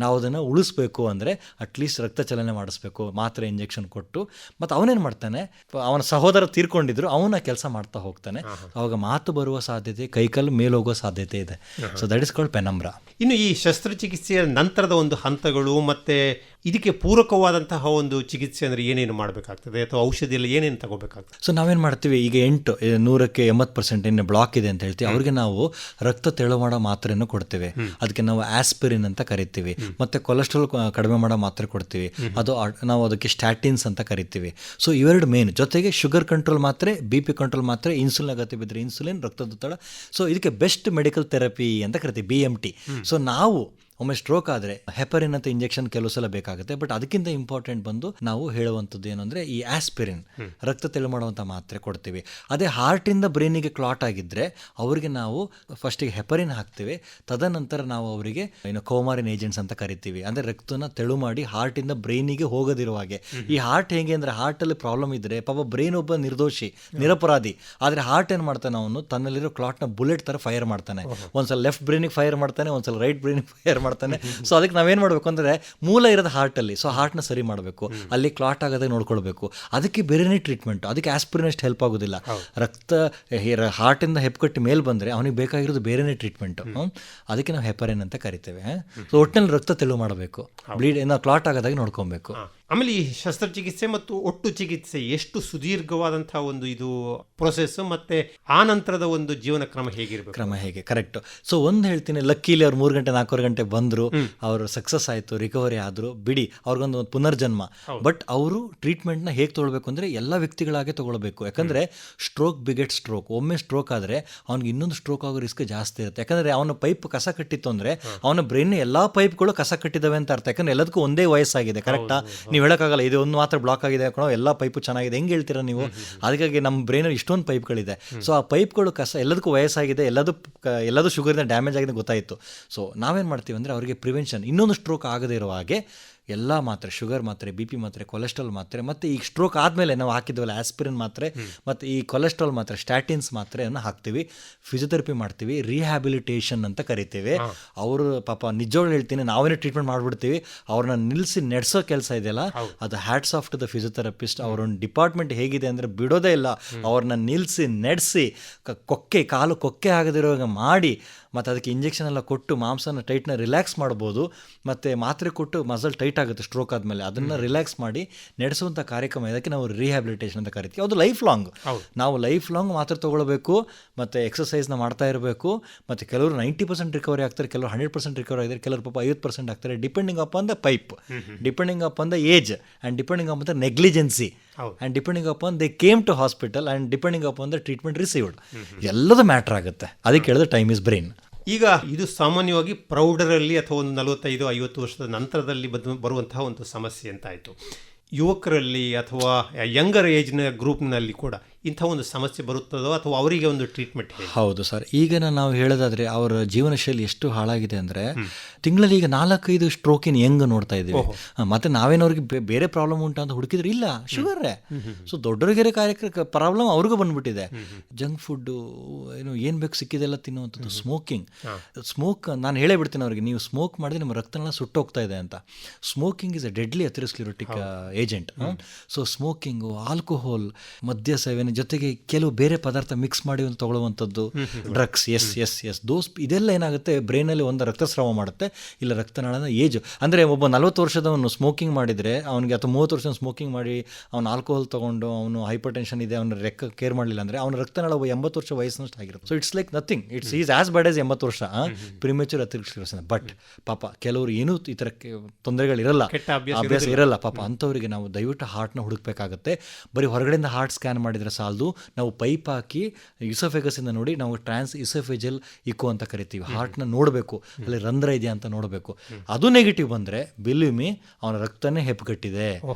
Speaker 5: ನಾವು ಅದನ್ನು ಉಳಿಸ್ಬೇಕು ಅಂದರೆ ಅಟ್ಲೀಸ್ಟ್ ರಕ್ತ ಚಲನೆ ಮಾಡಿಸ್ಬೇಕು, ಮಾತ್ರೆ ಇಂಜೆಕ್ಷನ್ ಕೊಟ್ಟು. ಮತ್ತು ಅವನೇನು ಮಾಡ್ತಾನೆ, ಅವನ ಸಹೋದರ ತೀರ್ಕೊಂಡಿದ್ರು, ಅವನ ಕೆಲಸ ಮಾಡ್ತಾ ಹೋಗ್ತಾನೆ. ಅವಾಗ ಮಾತು ಬರುವ ಸಾಧ್ಯತೆ, ಕೈಕಾಲು ಮೇಲೋಗೋ ಸಾಧ್ಯತೆ ಇದೆ. So that is called penumbra.
Speaker 4: ಇನ್ನು ಈ ಶಸ್ತ್ರಚಿಕಿತ್ಸೆಯ ನಂತರದ ಒಂದು ಹಂತಗಳು ಮತ್ತು ಇದಕ್ಕೆ ಪೂರಕವಾದಂತಹ ಒಂದು ಚಿಕಿತ್ಸೆ ಅಂದರೆ ಏನೇನು ಮಾಡಬೇಕಾಗ್ತದೆ, ಅಥವಾ ಔಷಧಿಯಲ್ಲಿ ಏನೇನು ತಗೋಬೇಕಾಗ್ತದೆ?
Speaker 5: ಸೊ ನಾವೇನು ಮಾಡ್ತೀವಿ, ಈಗ 100ಕ್ಕೆ 80% ಏನು ಬ್ಲಾಕ್ ಇದೆ ಅಂತ ಹೇಳ್ತೀವಿ, ಅವ್ರಿಗೆ ನಾವು ರಕ್ತ ತೆಳು ಮಾಡೋ ಮಾತ್ರೆಯನ್ನು ಕೊಡ್ತೀವಿ. ಅದಕ್ಕೆ ನಾವು ಆಸ್ಪಿರಿನ್ ಅಂತ ಕರಿತೀವಿ. ಮತ್ತು ಕೊಲೆಸ್ಟ್ರಾಲ್ ಕಡಿಮೆ ಮಾಡೋ ಮಾತ್ರೆ ಕೊಡ್ತೀವಿ, ಅದು ನಾವು ಅದಕ್ಕೆ ಸ್ಟ್ಯಾಟಿನ್ಸ್ ಅಂತ ಕರಿತೀವಿ. ಸೊ ಇವೆರಡು ಮೇನ್. ಜೊತೆಗೆ ಶುಗರ್ ಕಂಟ್ರೋಲ್ ಮಾತ್ರೆ, BP ಕಂಟ್ರೋಲ್ ಮಾತ್ರೆ, ಇನ್ಸುಲಿನ್ ಅಗತ್ಯ ಬಿದ್ದರೆ ಇನ್ಸುಲಿನ್, ರಕ್ತದೊತ್ತಡ. ಸೊ ಇದಕ್ಕೆ ಬೆಸ್ಟ್ ಮೆಡಿಕಲ್ ಥೆರಪಿ ಅಂತ ಕರಿತೀವಿ, BMT. ಸೊ ನಾವು ಒಮ್ಮೆ ಸ್ಟ್ರೋಕ್ ಆದರೆ ಹೆಪರಿನ್ ಅಂತ ಇಂಜೆಕ್ಷನ್ ಕೆಲವು ಸಲ ಬೇಕಾಗುತ್ತೆ. ಬಟ್ ಅದಕ್ಕಿಂತ ಇಂಪಾರ್ಟೆಂಟ್ ಬಂದು ನಾವು ಹೇಳುವಂಥದ್ದು ಏನಂದರೆ ಈ ಆಸ್ಪಿರಿನ್, ರಕ್ತ ತೆಳು ಮಾಡುವಂಥ ಮಾತ್ರೆ ಕೊಡ್ತೀವಿ. ಅದೇ ಹಾರ್ಟಿಂದ ಬ್ರೈನಿಗೆ ಕ್ಲಾಟ್ ಆಗಿದ್ದರೆ ಅವರಿಗೆ ನಾವು ಫಸ್ಟಿಗೆ ಹೆಪರಿನ್ ಹಾಕ್ತೀವಿ. ತದನಂತರ ನಾವು ಅವರಿಗೆ ಕೋಮಾರಿನ್ ಏಜೆಂಟ್ಸ್ ಅಂತ ಕರಿತೀವಿ. ಅಂದರೆ ರಕ್ತನ ತೆಳು ಮಾಡಿ ಹಾರ್ಟಿಂದ ಬ್ರೈನಿಗೆ ಹೋಗದಿರುವ ಹಾಗೆ. ಈ ಹಾರ್ಟ್ ಹೇಗೆ ಅಂದರೆ ಹಾರ್ಟಲ್ಲಿ ಪ್ರಾಬ್ಲಮ್ ಇದ್ದರೆ ಪಾಪ ಬ್ರೈನ್ ಒಬ್ಬ ನಿರ್ದೋಷಿ, ನಿರಪರಾಧಿ, ಆದರೆ ಹಾರ್ಟ್ ಏನು ಮಾಡ್ತಾನೆ, ಅವನು ತನ್ನಲ್ಲಿರೋ ಕ್ಲಾಟ್ನ ಬುಲೆಟ್ ಥರ ಫೈರ್ ಮಾಡ್ತಾನೆ. ಒಂದ್ಸಲ ಲೆಫ್ಟ್ ಬ್ರೈನಿಗೆ ಫೈರ್ ಮಾಡ್ತಾನೆ, ಒಂದ್ಸಲ ರೈಟ್ ಬ್ರೈನಿಗೆ ಫೈರ್ ಮಾಡ್ತಾನೆ. ಸೊ ಅದಕ್ಕೆ ನಾವೇನು ಮಾಡಬೇಕು ಅಂದರೆ ಮೂಲ ಇರೋದು ಹಾರ್ಟಲ್ಲಿ, ಸೊ ಹಾರ್ಟ್ನ ಸರಿ ಮಾಡಬೇಕು, ಅಲ್ಲಿ ಕ್ಲಾಟ್ ಆಗೋದೇ ನೋಡ್ಕೊಳ್ಬೇಕು. ಅದಕ್ಕೆ ಬೇರೆನೇ ಟ್ರೀಟ್ಮೆಂಟ್. ಅದಕ್ಕೆ ಆಸ್ಪಿರಿನ್ ಅಷ್ಟು ಹೆಲ್ಪ್ ಆಗೋದಿಲ್ಲ. ರಕ್ತ ಹಾರ್ಟಿಂದ ಹೆಪ್ಪುಕಟ್ಟಿ ಮೇಲೆ ಬಂದರೆ ಅವನಿಗೆ ಬೇಕಾಗಿರೋದು ಬೇರೆನೇ ಟ್ರೀಟ್ಮೆಂಟು. ಅದಕ್ಕೆ ನಾವು ಹೆಪರಿನ್ ಅಂತ ಕರಿತೇವೆ. ಸೊ ಒಟ್ಟಿನಲ್ಲಿ ರಕ್ತ ತೆಳು ಮಾಡಬೇಕು, ಬ್ಲೀಡ್ ನಾವು ಕ್ಲಾಟ್ ಆಗೋದಾಗಿ ನೋಡ್ಕೊಬೇಕು.
Speaker 4: ಆಮೇಲೆ ಈ ಶಸ್ತ್ರಚಿಕಿತ್ಸೆ ಮತ್ತು ಒಟ್ಟು ಚಿಕಿತ್ಸೆ ಎಷ್ಟು ಸುದೀರ್ಘವಾದಂತಹ ಒಂದು ಇದು ಪ್ರೊಸೆಸ್, ಮತ್ತೆ ಆ ನಂತರದ ಒಂದು ಜೀವನ ಕ್ರಮ ಹೇಗೆ
Speaker 5: ಕರೆಕ್ಟ್. ಸೊ ಒಂದು ಹೇಳ್ತೀನಿ, ಲಕ್ಕಿಲಿ ಅವ್ರು 3 ಗಂಟೆ 4 ಗಂಟೆ ಬಂದರು, ಅವರು ಸಕ್ಸಸ್ ಆಯಿತು, ರಿಕವರಿ ಆದರು, ಬಿಡಿ, ಅವ್ರಿಗೊಂದು ಪುನರ್ಜನ್ಮ. ಬಟ್ ಅವರು ಟ್ರೀಟ್ಮೆಂಟ್ನ ಹೇಗೆ ತೊಗೊಳ್ಬೇಕು ಅಂದರೆ ಎಲ್ಲ ವ್ಯಕ್ತಿಗಳಾಗೆ ತೊಗೊಳ್ಬೇಕು. ಯಾಕಂದರೆ ಸ್ಟ್ರೋಕ್ ಬಿಗೆಟ್ ಸ್ಟ್ರೋಕ್. ಒಮ್ಮೆ ಸ್ಟ್ರೋಕ್ ಆದರೆ ಅವ್ನಿಗೆ ಇನ್ನೊಂದು ಸ್ಟ್ರೋಕ್ ಆಗೋ ರಿಸ್ಕ್ ಜಾಸ್ತಿ ಇರುತ್ತೆ. ಯಾಕಂದರೆ ಅವನ ಪೈಪ್ ಕಸ ಕಟ್ಟಿತ್ತು ಅಂದರೆ ಅವನ ಬ್ರೈನ್ ಎಲ್ಲ ಪೈಪ್ಗಳು ಕಸ ಕಟ್ಟಿದ್ದಾವೆ ಅಂತ ಅರ್ಥ. ಯಾಕಂದರೆ ಎಲ್ಲದಕ್ಕೂ ಒಂದೇ ವಯಸ್ಸಾಗಿದೆ, ಕರೆಕ್ಟಾ? ನೀವು ಹೇಳೋಕ್ಕಾಗಲ್ಲ ಇದು ಒಂದು ಮಾತ್ರ ಬ್ಲಾಕ್ ಆಗಿದೆ ಕಣೋ, ಎಲ್ಲ ಪೈಪು ಚೆನ್ನಾಗಿದೆ, ಹೆಂಗೆ ಹೇಳ್ತೀರಾ ನೀವು? ಅದಕ್ಕಾಗಿ ನಮ್ಮ ಬ್ರೈನಲ್ಲಿ ಇಷ್ಟೊಂದು ಪೈಪ್ಗಳಿದೆ. ಸೊ ಆ ಪೈಪ್ಗಳು ಎಲ್ಲದಕ್ಕೂ ವಯಸ್ಸಾಗಿದೆ, ಎಲ್ಲದೂ ಶುಗರಿಂದ ಡ್ಯಾಮೇಜ್ ಆಗಿದೆ ಗೊತ್ತಾಯಿತು. ಸೊ ನಾವೇನು ಮಾಡ್ತೀವಿ ಅಂದರೆ ಅವರಿಗೆ ಪ್ರಿವೆನ್ಷನ್, ಇನ್ನೊಂದು ಸ್ಟ್ರೋಕ್ ಆಗದೇ ಇರೋ ಹಾಗೆ ಎಲ್ಲ ಮಾತ್ರೆ, ಶುಗರ್ ಮಾತ್ರೆ, BP ಮಾತ್ರೆ, ಕೊಲೆಸ್ಟ್ರಾಲ್ ಮಾತ್ರೆ, ಮತ್ತು ಈ ಸ್ಟ್ರೋಕ್ ಆದಮೇಲೆ ನಾವು ಹಾಕಿದ್ವಲ್ಲ ಆಸ್ಪಿರಿನ್ ಮಾತ್ರೆ ಮತ್ತು ಈ ಕೊಲೆಸ್ಟ್ರಾಲ್ ಮಾತ್ರೆ, ಸ್ಟ್ಯಾಟಿನ್ಸ್ ಮಾತ್ರೆಯನ್ನು ಹಾಕ್ತೀವಿ. ಫಿಸಿಯೋಥೆರಪಿ ಮಾಡ್ತೀವಿ, ರಿಹ್ಯಾಬಿಲಿಟೇಷನ್ ಅಂತ ಕರಿತೀವಿ. ಅವರು ಪಾಪ ನಿಜವಾಗ್ಲೂ ಹೇಳ್ತೀನಿ, ನಾವೇನೇ ಟ್ರೀಟ್ಮೆಂಟ್ ಮಾಡಿಬಿಡ್ತೀವಿ, ಅವ್ರನ್ನ ನಿಲ್ಲಿಸಿ ನಡೆಸೋ ಕೆಲಸ ಇದೆಯಲ್ಲ, ಅದು hats off to the physiotherapist. ಅವರೊಂದು ಡಿಪಾರ್ಟ್ಮೆಂಟ್ ಹೇಗಿದೆ ಅಂದರೆ ಬಿಡೋದೇ ಇಲ್ಲ, ಅವ್ರನ್ನ ನಿಲ್ಲಿಸಿ ನಡೆಸಿ ಕಾಲು ಕೊಕ್ಕೆ ಆಗದಿರೋವಾಗ ಮಾಡಿ, ಮತ್ತು ಅದಕ್ಕೆ ಇಂಜೆಕ್ಷನ್ ಎಲ್ಲ ಕೊಟ್ಟು ಮಾಂಸನ ಟೈಟ್ನ ರಿಲ್ಯಾಕ್ಸ್ ಮಾಡ್ಬೋದು. ಮತ್ತು ಮಾತ್ರೆ ಕೊಟ್ಟು ಮಸಲ್ ಟೈಟ್ ಆಗುತ್ತೆ ಸ್ಟ್ರೋಕ್ ಆದಮೇಲೆ, ಅದನ್ನು ರಿಲ್ಯಾಕ್ಸ್ ಮಾಡಿ ನಡೆಸುವಂಥ ಕಾರ್ಯಕ್ರಮ. ಇದಕ್ಕೆ ನಾವು ರಿಹ್ಯಾಬಿಲಿಟೇಷನ್ ಅಂತ ಕರಿತೀವಿ. ಅದು ಲೈಫ್ ಲಾಂಗ್. ನಾವು ಲೈಫ್ ಲಾಂಗ್ ಮಾತ್ರೆ ತೊಗೊಳ್ಬೇಕು, ಮತ್ತು ಎಕ್ಸಸೈಸ್ನ ಮಾಡ್ತಾ ಇರಬೇಕು. ಮತ್ತು ಕೆಲವರು 90% ರಿಕವರಿ ಆಗ್ತಾರೆ, ಕೆಲವರು 100% ರಿಕವರಿ ಆಗಿದ್ದಾರೆ, ಕೆಲವರು ಪಾಪ 50% ಆಗ್ತಾರೆ. Depending upon the pipe, depending upon the age, and depending upon the negligence, and depending upon they came to hospital, and depending upon the treatment received. ಎಲ್ಲದೂ ಮ್ಯಾಟ್ರ್ ಆಗುತ್ತೆ. ಅದಕ್ಕೆ ಹೇಳಿದ್ರೆ ಟೈಮ್ ಇಸ್ ಬ್ರೈನ್.
Speaker 4: ಈಗ ಇದು ಸಾಮಾನ್ಯವಾಗಿ ಪ್ರೌಢರಲ್ಲಿ ಅಥವಾ ಒಂದು 45-50 ವರ್ಷದ ನಂತರದಲ್ಲಿ ಬರುವಂತಹ ಒಂದು ಸಮಸ್ಯೆ ಅಂತ ಆಯಿತು. ಯುವಕರಲ್ಲಿ ಅಥವಾ ಯಂಗರ್ ಏಜ್ನ ಗ್ರೂಪ್ನಲ್ಲಿ ಕೂಡ ಇಂಥ ಒಂದು ಸಮಸ್ಯೆ ಬರುತ್ತದೋ, ಅಥವಾ ಅವರಿಗೆ ಒಂದು ಟ್ರೀಟ್ಮೆಂಟ್?
Speaker 5: ಹೌದು ಸರ್. ಈಗ ನಾವು ಹೇಳೋದಾದರೆ ಅವರ ಜೀವನ ಶೈಲಿ ಎಷ್ಟು ಹಾಳಾಗಿದೆ ಅಂದರೆ ತಿಂಗಳಲ್ಲಿ ಈಗ 4-5 ಸ್ಟ್ರೋಕಿನ ಯಂಗ್ ನೋಡ್ತಾ ಇದ್ದೀವಿ. ಮತ್ತು ನಾವೇನವ್ರಿಗೆ ಬೇರೆ ಪ್ರಾಬ್ಲಮ್ ಉಂಟು ಅಂತ ಹುಡುಕಿದ್ರೆ ಇಲ್ಲ, ಶುಗರ್ರೇ. ಸೊ ದೊಡ್ಡವರಿಗೆ ಪ್ರಾಬ್ಲಮ್ ಅವ್ರಿಗೂ ಬಂದ್ಬಿಟ್ಟಿದೆ. ಜಂಕ್ ಫುಡ್ಡು ಏನು ಬೇಕು ಸಿಕ್ಕಿದೆಲ್ಲ ತಿನ್ನುವಂಥದ್ದು. ಸ್ಮೋಕ್ ನಾನು ಹೇಳೇ ಬಿಡ್ತೀನಿ ಅವ್ರಿಗೆ, ನೀವು ಸ್ಮೋಕ್ ಮಾಡಿದ್ರೆ ನಿಮ್ಮ ರಕ್ತನೆಲ್ಲ ಸುಟ್ಟೋಗ್ತಾ ಇದೆ ಅಂತ. Smoking is a deadly atherosclerotic agent. So smoking, alcohol, ಮದ್ಯ ಸೇವನೆ ಜೊತೆಗೆ ಕೆಲವು ಬೇರೆ ಪದಾರ್ಥ ಮಿಕ್ಸ್ ಮಾಡಿ ತಗೊಳ್ಳುವಂಥದ್ದು, ಡ್ರಗ್ಸ್, ಎಸ್ ದೋಸ್, ಇದೆಲ್ಲ ಏನಾಗುತ್ತೆ ಬ್ರೈನಲ್ಲಿ ಒಂದು ರಕ್ತಸ್ರಾವ ಮಾಡುತ್ತೆ, ಇಲ್ಲ ರಕ್ತನಾಳದ ಏಜ್. ಅಂದರೆ ಒಬ್ಬ 40 ವರ್ಷದವನು ಸ್ಮೋಕಿಂಗ್ ಮಾಡಿದರೆ ಅವನಿಗೆ, ಅಥವಾ 30 ವರ್ಷ ಸ್ಮೋಕಿಂಗ್ ಮಾಡಿ ಅವನು ಆಲ್ಕೋಹಾಲ್ ತೊಗೊಂಡು ಅವನು ಹೈಪರ್ ಟೆನ್ಷನ್ ಇದೆ, ಅವನ ಕೇರ್ ಮಾಡಲಿಲ್ಲ ಅಂದರೆ ಅವನ ರಕ್ತನಾಳ 80 ವರ್ಷ ವಯಸ್ಸಿನಷ್ಟು ಆಗಿರುತ್ತೆ. So it's like nothing, it's is as bad as 80 ವರ್ಷ ಪ್ರಿಮೆಚೂರ್ ಅಥೆರೋಸ್ಕ್ಲೆರೋಸಿಸ್. ಬಟ್ ಪಾಪ ಕೆಲವರು ಏನೂ ಈ ಥರ ತೊಂದರೆಗಳಿರಲ್ಲ, ಅಭ್ಯಾಸ ಇರಲ್ಲ ಪಾಪ, ಅಂಥವರಿಗೆ ನಾವು ದಯವಿಟ್ಟು ಹಾರ್ಟ್ನ ಹುಡುಕಬೇಕಾಗುತ್ತೆ. ಬರೀ ಹೊರಗಡೆಯಿಂದ ಹಾರ್ಟ್ ಸ್ಕ್ಯಾನ್ ಮಾಡಿದರೆ ಸಾಲದು, ನಾವು ಪೈಪ್ ಹಾಕಿ ಯುಸೋಫೆಗಸಿಂದ ನೋಡಿ, ನಾವು ಟ್ರಾನ್ಸ್ ಯುಸೋಫೆಜಲ್ ಇಕೋ ಅಂತ ಕರಿತೀವಿ, ಹಾರ್ಟ್ನ ನೋಡಬೇಕು, ಅಲ್ಲಿ ರಂಧ್ರ ಇದೆಯಾ ಅಂತ ನೋಡಬೇಕು. ಅದು ನೆಗೆಟಿವ್ ಬಂದರೆ ಬಿಲೀವ್ ಮಿ ಅವನ ರಕ್ತನೇ ಹೆಪ್ಪುಗಟ್ಟಿದೆ,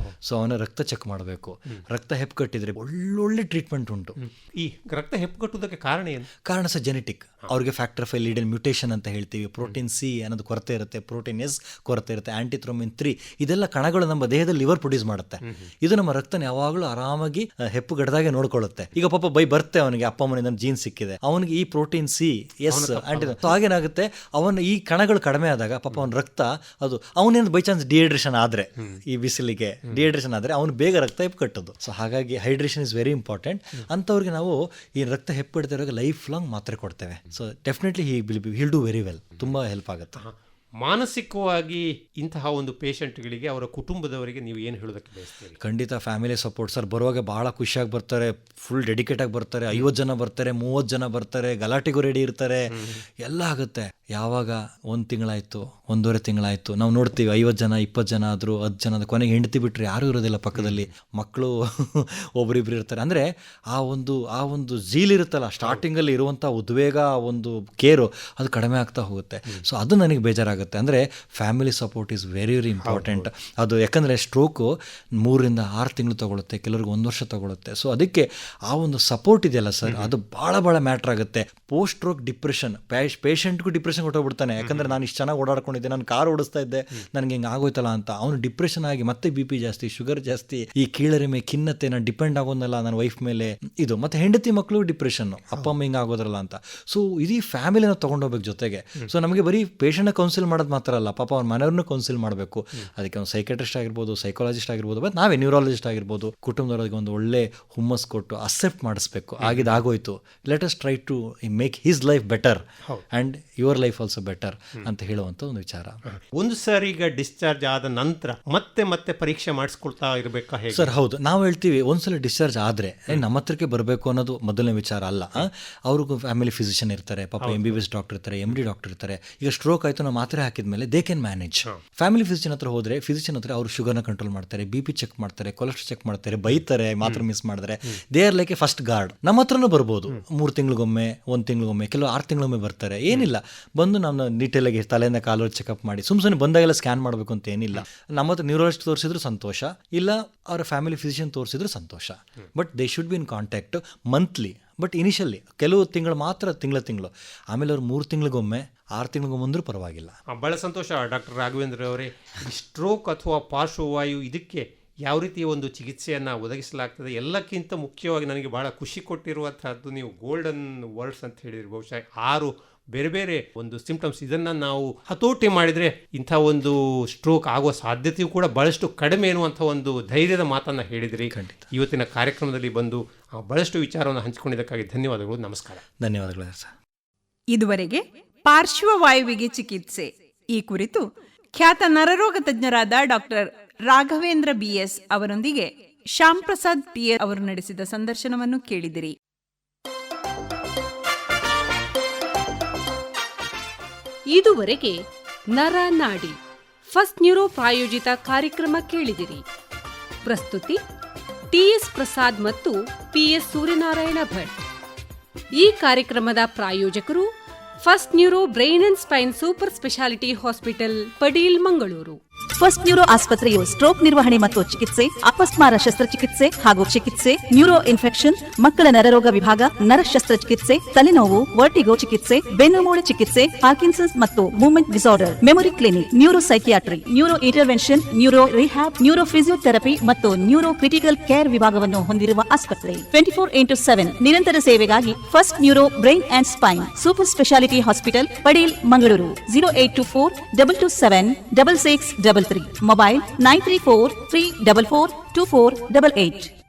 Speaker 5: ಸೊ ಅವನ ರಕ್ತ ಚೆಕ್ ಮಾಡಬೇಕು. ರಕ್ತ ಹೆಪ್ಪುಗಟ್ಟಿದ್ರೆ ಒಳ್ಳೊಳ್ಳೆ ಟ್ರೀಟ್ಮೆಂಟ್ ಉಂಟು.
Speaker 4: ಈ ರಕ್ತ ಹೆಪ್ಪುಗಟ್ಟುವುದಕ್ಕೆ ಕಾರಣ ಏನು?
Speaker 5: ಕಾರಣ ಸಹ ಜೆನೆಟಿಕ್. ಅವ್ರಿಗೆ ಫ್ಯಾಕ್ಟರ್ ಫೈವ್ ಲೀಡನ್ ಮ್ಯೂಟೇಷನ್ ಅಂತ ಹೇಳ್ತೀವಿ, ಪ್ರೋಟೀನ್ ಸಿ ಅನ್ನೋದು ಕೊರತೆ ಇರುತ್ತೆ, ಪ್ರೋಟೀನ್ ಎಸ್ ಕೊರತೆ ಇರುತ್ತೆ, ಆಂಟಿಥ್ರೋಮಿನ್ 3 ಇದೆಲ್ಲ ಕಣಗಳು ನಮ್ಮ ದೇಹದಲ್ಲಿ ಲಿವರ್ ಪ್ರೊಡ್ಯೂಸ್ ಮಾಡುತ್ತೆ. ಇದು ನಮ್ಮ ರಕ್ತನ ಯಾವಾಗಲೂ ಆರಾಮಾಗಿ ಹೆಪ್ಪುಗಟ್ಟದಾಗೆ ನೋಡ್ಕೊಳ್ಳುತ್ತೆ. ಈಗ ಪಾಪ ಬರುತ್ತೆ ಅವನಿಗೆ ಅಪ್ಪ ಅಮ್ಮನಿಂದ ಜೀನ್ ಸಿಕ್ಕಿದೆ, ಅವನಿಗೆ ಈ ಪ್ರೋಟೀನ್ ಸಿ ಎಸ್ ಹಾಗೇನಾಗುತ್ತೆ, ಅವನು ಈ ಕಣಗಳು ಕಡಿಮೆ ಆದಾಗ ಪಾಪ ಅವನ ರಕ್ತ ಅದು ಅವನೇನು ಬೈ ಚಾನ್ಸ್ ಡಿಹೈಡ್ರೇಷನ್ ಆದರೆ, ಈ ಬಿಸಿಲಿಗೆ ಡಿಹೈಡ್ರೇಷನ್ ಆದರೆ ಅವನು ಬೇಗ ರಕ್ತ ಹೆಪ್ಪುಗಟ್ಟೋದು. ಸೊ ಹಾಗಾಗಿ ಹೈಡ್ರೇಷನ್ ಇಸ್ ವೆರಿ ಇಂಪಾರ್ಟೆಂಟ್. ಅಂಥವ್ರಿಗೆ ನಾವು ಈ ರಕ್ತ ಹೆಪ್ಪುಗಟ್ಟದಿರುವಾಗ ಲೈಫ್ ಲಾಂಗ್ ಮಾತ್ರೆ ಕೊಡ್ತೇವೆ. So definitely hill do very well, ತುಂಬ ಹೆಲ್ಪ್ ಆಗುತ್ತೆ.
Speaker 4: ಮಾನಸಿಕವಾಗಿ ಇಂತಹ ಒಂದು ಪೇಷಂಟ್ಗಳಿಗೆ ಅವರ ಕುಟುಂಬದವರಿಗೆ ನೀವು ಏನು ಹೇಳೋದಕ್ಕೆ ಬಯಸ್ತೀರಿ?
Speaker 5: ಖಂಡಿತ ಫ್ಯಾಮಿಲಿ ಸಪೋರ್ಟ್ ಸರ್. ಬರುವಾಗ ಭಾಳ ಖುಷಿಯಾಗಿ ಬರ್ತಾರೆ, ಫುಲ್ ಡೆಡಿಕೇಟ್ ಆಗಿ ಬರ್ತಾರೆ. 50 ಜನ ಬರ್ತಾರೆ, 30 ಜನ ಬರ್ತಾರೆ, ಗಲಾಟೆಗೂ ರೆಡಿ ಇರ್ತಾರೆ, ಎಲ್ಲ ಆಗುತ್ತೆ. ಯಾವಾಗ 1 ತಿಂಗಳಾಯಿತು, 1.5 ತಿಂಗಳಾಯಿತು, ನಾವು ನೋಡ್ತೀವಿ 50 ಜನ 20 ಜನ ಆದರೂ 10 ಜನ, ಕೊನೆಗೆ ಹೆಂಡತಿ ಬಿಟ್ಟರೆ ಯಾರೂ ಇರೋದಿಲ್ಲ ಪಕ್ಕದಲ್ಲಿ, ಮಕ್ಕಳು ಒಬ್ಬರಿಬ್ರು ಇರ್ತಾರೆ. ಅಂದರೆ ಆ ಒಂದು ಝೀಲ್ ಇರುತ್ತಲ್ಲ ಸ್ಟಾರ್ಟಿಂಗಲ್ಲಿ ಇರುವಂಥ ಉದ್ವೇಗ, ಒಂದು ಕೇರು, ಅದು ಕಡಿಮೆ ಆಗ್ತಾ ಹೋಗುತ್ತೆ. ಸೊ ಅದು ನನಗೆ ಬೇಜಾರಾಗುತ್ತೆ. ಅಂದರೆ family support is very very important. ಅದು ಯಾಕಂದರೆ ಸ್ಟ್ರೋಕು 3 ರಿಂದ 6 ತಿಂಗಳು ತೊಗೊಳುತ್ತೆ, ಕೆಲವ್ರಿಗೆ 1 ವರ್ಷ ತೊಗೊಳುತ್ತೆ. ಸೊ ಅದಕ್ಕೆ ಆ ಒಂದು ಸಪೋರ್ಟ್ ಇದೆಯಲ್ಲ ಸರ್, ಅದು ಭಾಳ ಮ್ಯಾಟ್ರ್ ಆಗುತ್ತೆ. ಪೋಸ್ಟ್ ಸ್ಟ್ರೋಕ್ ಡಿಪ್ರೆಷನ್, ಪೇಷಂಟ್ಗೂ ಡಿಪ್ರೆಷನ್ ಕೊಟ್ಟೋಗ್ಬಿಡ್ತಾನೆ. ಯಾಕಂದರೆ ನಾನು ಇಷ್ಟು ಚೆನ್ನಾಗಿ ಓಡಾಡ್ಕೊಂಡಿದ್ದೆ, ನಾನು ಕಾರ್ ಓಡಿಸ್ತಾ ಇದ್ದೆ, ನನಗೆ ಹಿಂಗೆ ಆಗೋಯ್ತಲ್ಲ ಅಂತ ಅವನು ಡಿಪ್ರೆಷನ್ ಆಗಿ ಮತ್ತೆ BP ಜಾಸ್ತಿ, ಶುಗರ್ ಜಾಸ್ತಿ, ಈ ಕೀಳರಿಮೆ, ಖಿನ್ನತೆ, ನಾನು ಡಿಪೆಂಡ್ ಆಗೋದಲ್ಲ ನನ್ನ ವೈಫ್ ಮೇಲೆ, ಇದು ಮತ್ತು ಹೆಂಡತಿ ಮಕ್ಕಳು ಡಿಪ್ರೆಷನ್ನು, ಅಪ್ಪ ಅಮ್ಮ ಹಿಂಗೆ ಆಗೋದ್ರಲ್ಲ ಅಂತ. ಸೊ ಇದೀ ಫ್ಯಾಮಿಲಿನ ತೊಗೊಂಡೋಗ್ಬೇಕು ಜೊತೆಗೆ. ಸೊ ನಮಗೆ ಬರೀ ಪೇಷಂಟ್ನ ಕೌನ್ಸಿಲ್ ಮಾಡೋದು ಮಾತ್ರ ಅಲ್ಲ, ಪಾಪ ಅವ್ರ ಮನೆಯವ್ರನ್ನೂ ಕೌನ್ಸಿಲ್ ಮಾಡಬೇಕು. ಅದಕ್ಕೆ ಒಂದು ಸೈಕಾಟ್ರಿಸ್ಟ್ ಆಗಿರ್ಬೋದು, ಸೈಕಾಲಜಿಸ್ಟ್ ಆಗಿರ್ಬೋದು, ಬಟ್ ನಾವೇ ನ್ಯೂರಾಲಜಿಸ್ಟ್ ಆಗಿರ್ಬೋದು, ಕುಟುಂಬದವರಿಗೆ ಒಂದು ಒಳ್ಳೆ ಹುಮ್ಮಸ್ ಕೊಟ್ಟು ಅಕ್ಸೆಪ್ಟ್ ಮಾಡಿಸ್ಬೇಕು. ಆಗಿದ್ದಾಗೋಯ್ತು, let us try to make his life better and your life also better ಅಂತ ಹೇಳುವಂಥ ಒಂದು ವಿಚಾರ.
Speaker 4: ಒಂದು ಸಾರಿ ಈಗ ಡಿಸ್ಚಾರ್ಜ್ ಆದ ನಂತರ ಮತ್ತೆ ಪರೀಕ್ಷೆ ಮಾಡಿಸ್ಕೊಳ್ತಾ ಇರಬೇಕಾ ಹೇಗೆ
Speaker 5: ಸರ್? ಹೌದು, ನಾವು ಹೇಳ್ತೀವಿ ಒಂದ್ಸಲ ಡಿಸ್ಚಾರ್ಜ್ ಆದರೆ ನಮ್ಮ ಹತ್ರಕ್ಕೆ ಬರಬೇಕು ಅನ್ನೋದು ಮೊದಲನೇ ವಿಚಾರ ಅಲ್ಲ. ಅವ್ರಿಗೂ ಫ್ಯಾಮಿಲಿ ಫಿಸಿಷಿಯನ್ ಇರ್ತಾರೆ, ಪಾಪ MBBS ಡಾಕ್ಟರ್ ಇರ್ತಾರೆ, MD ಡಾಕ್ಟರ್ ಇರ್ತಾರೆ. ಈಗ ಸ್ಟ್ರೋಕ್ ಆಯಿತು, ನಾವು ಮಾತ್ರೆ ಹಾಕಿದ್ಮೇಲೆ they can manage. Family physician ಹತ್ರ ಹೋದರೆ, ಫಿಸಿಷಿಯನ್ ಹತ್ರ ಅವರು ಶುಗರ್ನ ಕಂಟ್ರೋಲ್ ಮಾಡ್ತಾರೆ, BP ಚೆಕ್ ಮಾಡ್ತಾರೆ, ಕೊಲೆಸ್ಟ್ರಾಲ್ ಚೆಕ್ ಮಾಡ್ತಾರೆ, ಬೈತಾರೆ ಮಾತ್ರ ಮಿಸ್ ಮಾಡಿದ್ರೆ. They are like a first guard. ನಮ್ಮ ಹತ್ರನೂ ಬರ್ಬೋದು 3 ತಿಂಗಳಿಗೊಮ್ಮೆ, 1 ತಿಂಗಳಿಗೊಮ್ಮೆ, ಕೆಲವು 6 ತಿಂಗಳಿಗೊಮ್ಮೆ ಬರ್ತಾರೆ. ಏನಿಲ್ಲ, ಬಂದು ನಮ್ಮ ಡೀಟೇಲಾಗಿ ತಲೆಯಿಂದ ಕಾಲು ಚೆಕಪ್ ಮಾಡಿ, ಸುಮ್ಮನೆ ಬಂದಾಗೆಲ್ಲ ಸ್ಕ್ಯಾನ್ ಮಾಡಬೇಕು ಅಂತ ಏನಿಲ್ಲ. ನಮ್ಮ ಹತ್ರ ನ್ಯೂರಾಲಜಿಸ್ಟ್ ತೋರಿಸಿದ್ರು ಸಂತೋಷ, ಇಲ್ಲ ಅವರ ಫ್ಯಾಮಿಲಿ ಫಿಸಿಷಿಯನ್ ತೋರಿಸಿದ್ರು ಸಂತೋಷ. But they should be in contact monthly. But initially ಕೆಲವು ತಿಂಗಳು ಮಾತ್ರ, ತಿಂಗಳು, ಆಮೇಲೆ ಅವ್ರು 3 ತಿಂಗಳಿಗೊಮ್ಮೆ, 6 ತಿಂಗಳಿಗೊಮ್ಮೆ ಅಂದರೂ ಪರವಾಗಿಲ್ಲ.
Speaker 4: ಭಾಳ ಸಂತೋಷ ಡಾಕ್ಟರ್ ರಾಘವೇಂದ್ರ ಅವರೇ. ಸ್ಟ್ರೋಕ್ ಅಥವಾ ಪಾರ್ಶ್ವವಾಯು ಇದಕ್ಕೆ ಯಾವ ರೀತಿಯ ಒಂದು ಚಿಕಿತ್ಸೆಯನ್ನು ಒದಗಿಸಲಾಗ್ತದೆ, ಎಲ್ಲಕ್ಕಿಂತ ಮುಖ್ಯವಾಗಿ ನನಗೆ ಭಾಳ ಖುಷಿ ಕೊಟ್ಟಿರುವಂತಹದ್ದು ನೀವು ಗೋಲ್ಡನ್ ವರ್ಡ್ಸ್ ಅಂತ ಹೇಳಿದ್ರಿ. ಬಹುಶಃ 6 ಬೇರೆ ಒಂದು ಸಿಂಪ್ಟಮ್ಸ್, ಇದನ್ನು ನಾವು ಹತೋಟಿ ಮಾಡಿದರೆ ಇಂಥ ಒಂದು ಸ್ಟ್ರೋಕ್ ಆಗುವ ಸಾಧ್ಯತೆಯೂ ಕೂಡ ಬಹಳಷ್ಟು ಕಡಿಮೆ ಎನ್ನುವಂಥ ಒಂದು ಧೈರ್ಯದ ಮಾತನ್ನು ಹೇಳಿದ್ರಿ. ಇವತ್ತಿನ ಕಾರ್ಯಕ್ರಮದಲ್ಲಿ ಬಂದು ಬಹಳಷ್ಟು ವಿಚಾರವನ್ನು ಹಂಚಿಕೊಂಡಿದ್ದಕ್ಕಾಗಿ ಧನ್ಯವಾದಗಳು. ನಮಸ್ಕಾರ.
Speaker 5: ಧನ್ಯವಾದಗಳು ಸರ್.
Speaker 3: ಇದುವರೆಗೆ ಪಾರ್ಶ್ವವಾಯುವಿಗೆ ಚಿಕಿತ್ಸೆ ಈ ಕುರಿತು ಖ್ಯಾತ ನರರೋಗ ತಜ್ಞರಾದ ಡಾಕ್ಟರ್ ರಾಘವೇಂದ್ರ BS ಅವರೊಂದಿಗೆ ಶ್ಯಾಮ್ ಪ್ರಸಾದ್ TS ಅವರು ನಡೆಸಿದ ಸಂದರ್ಶನವನ್ನು ಕೇಳಿದಿರಿ.
Speaker 1: ಇದುವರೆಗೆ ನರ ನಾಡಿ ಫಸ್ಟ್ ನ್ಯೂರೋ ಪ್ರಾಯೋಜಿತ ಕಾರ್ಯಕ್ರಮ ಕೇಳಿದಿರಿ. ಪ್ರಸ್ತುತಿ TS ಪ್ರಸಾದ್ ಮತ್ತು PS ಸೂರ್ಯನಾರಾಯಣ ಭಟ್. ಈ ಕಾರ್ಯಕ್ರಮದ ಪ್ರಾಯೋಜಕರು first neuro brain and spine super speciality hospital, Padil, Mangaluru.
Speaker 2: First neuro ಆಸ್ಪತ್ರೆಯು ಸ್ಟ್ರೋಕ್ ನಿರ್ವಹಣೆ ಮತ್ತು ಚಿಕಿತ್ಸೆ, ಅಪಸ್ಮಾರ ಶಸ್ತ್ರಚಿಕಿತ್ಸೆ ಹಾಗೂ ಚಿಕಿತ್ಸೆ, ನ್ಯೂರೋ ಇನ್ಫೆಕ್ಷನ್, ಮಕ್ಕಳ ನರರೋಗ ವಿಭಾಗ, ನರ ಶಸ್ತ್ರಚಿಕಿತ್ಸೆ, ತಲೆನೋವು, ವರ್ಟಿಗೋ ಚಿಕಿತ್ಸೆ, ಬೆನ್ನುಮೂಳೆ ಚಿಕಿತ್ಸೆ, ಪಾರ್ಕಿನ್ಸನ್ಸ್ ಮತ್ತು movement disorder, memory clinic, neuro psychiatry, neuro intervention, neuro rehab, neuro physiotherapy ಮತ್ತು ನ್ಯೂರೋ ಕ್ರಿಟಿಕಲ್ ಕೇರ್ ವಿಭಾಗವನ್ನು ಹೊಂದಿರುವ ಆಸ್ಪತ್ರೆ. 24/7 ನಿರಂತರ ಸೇವೆಗಾಗಿ first neuro brain and spine super speciality hospital, Padil, Mangaluru. 0824-227-6633. Mobile 934-344-2488.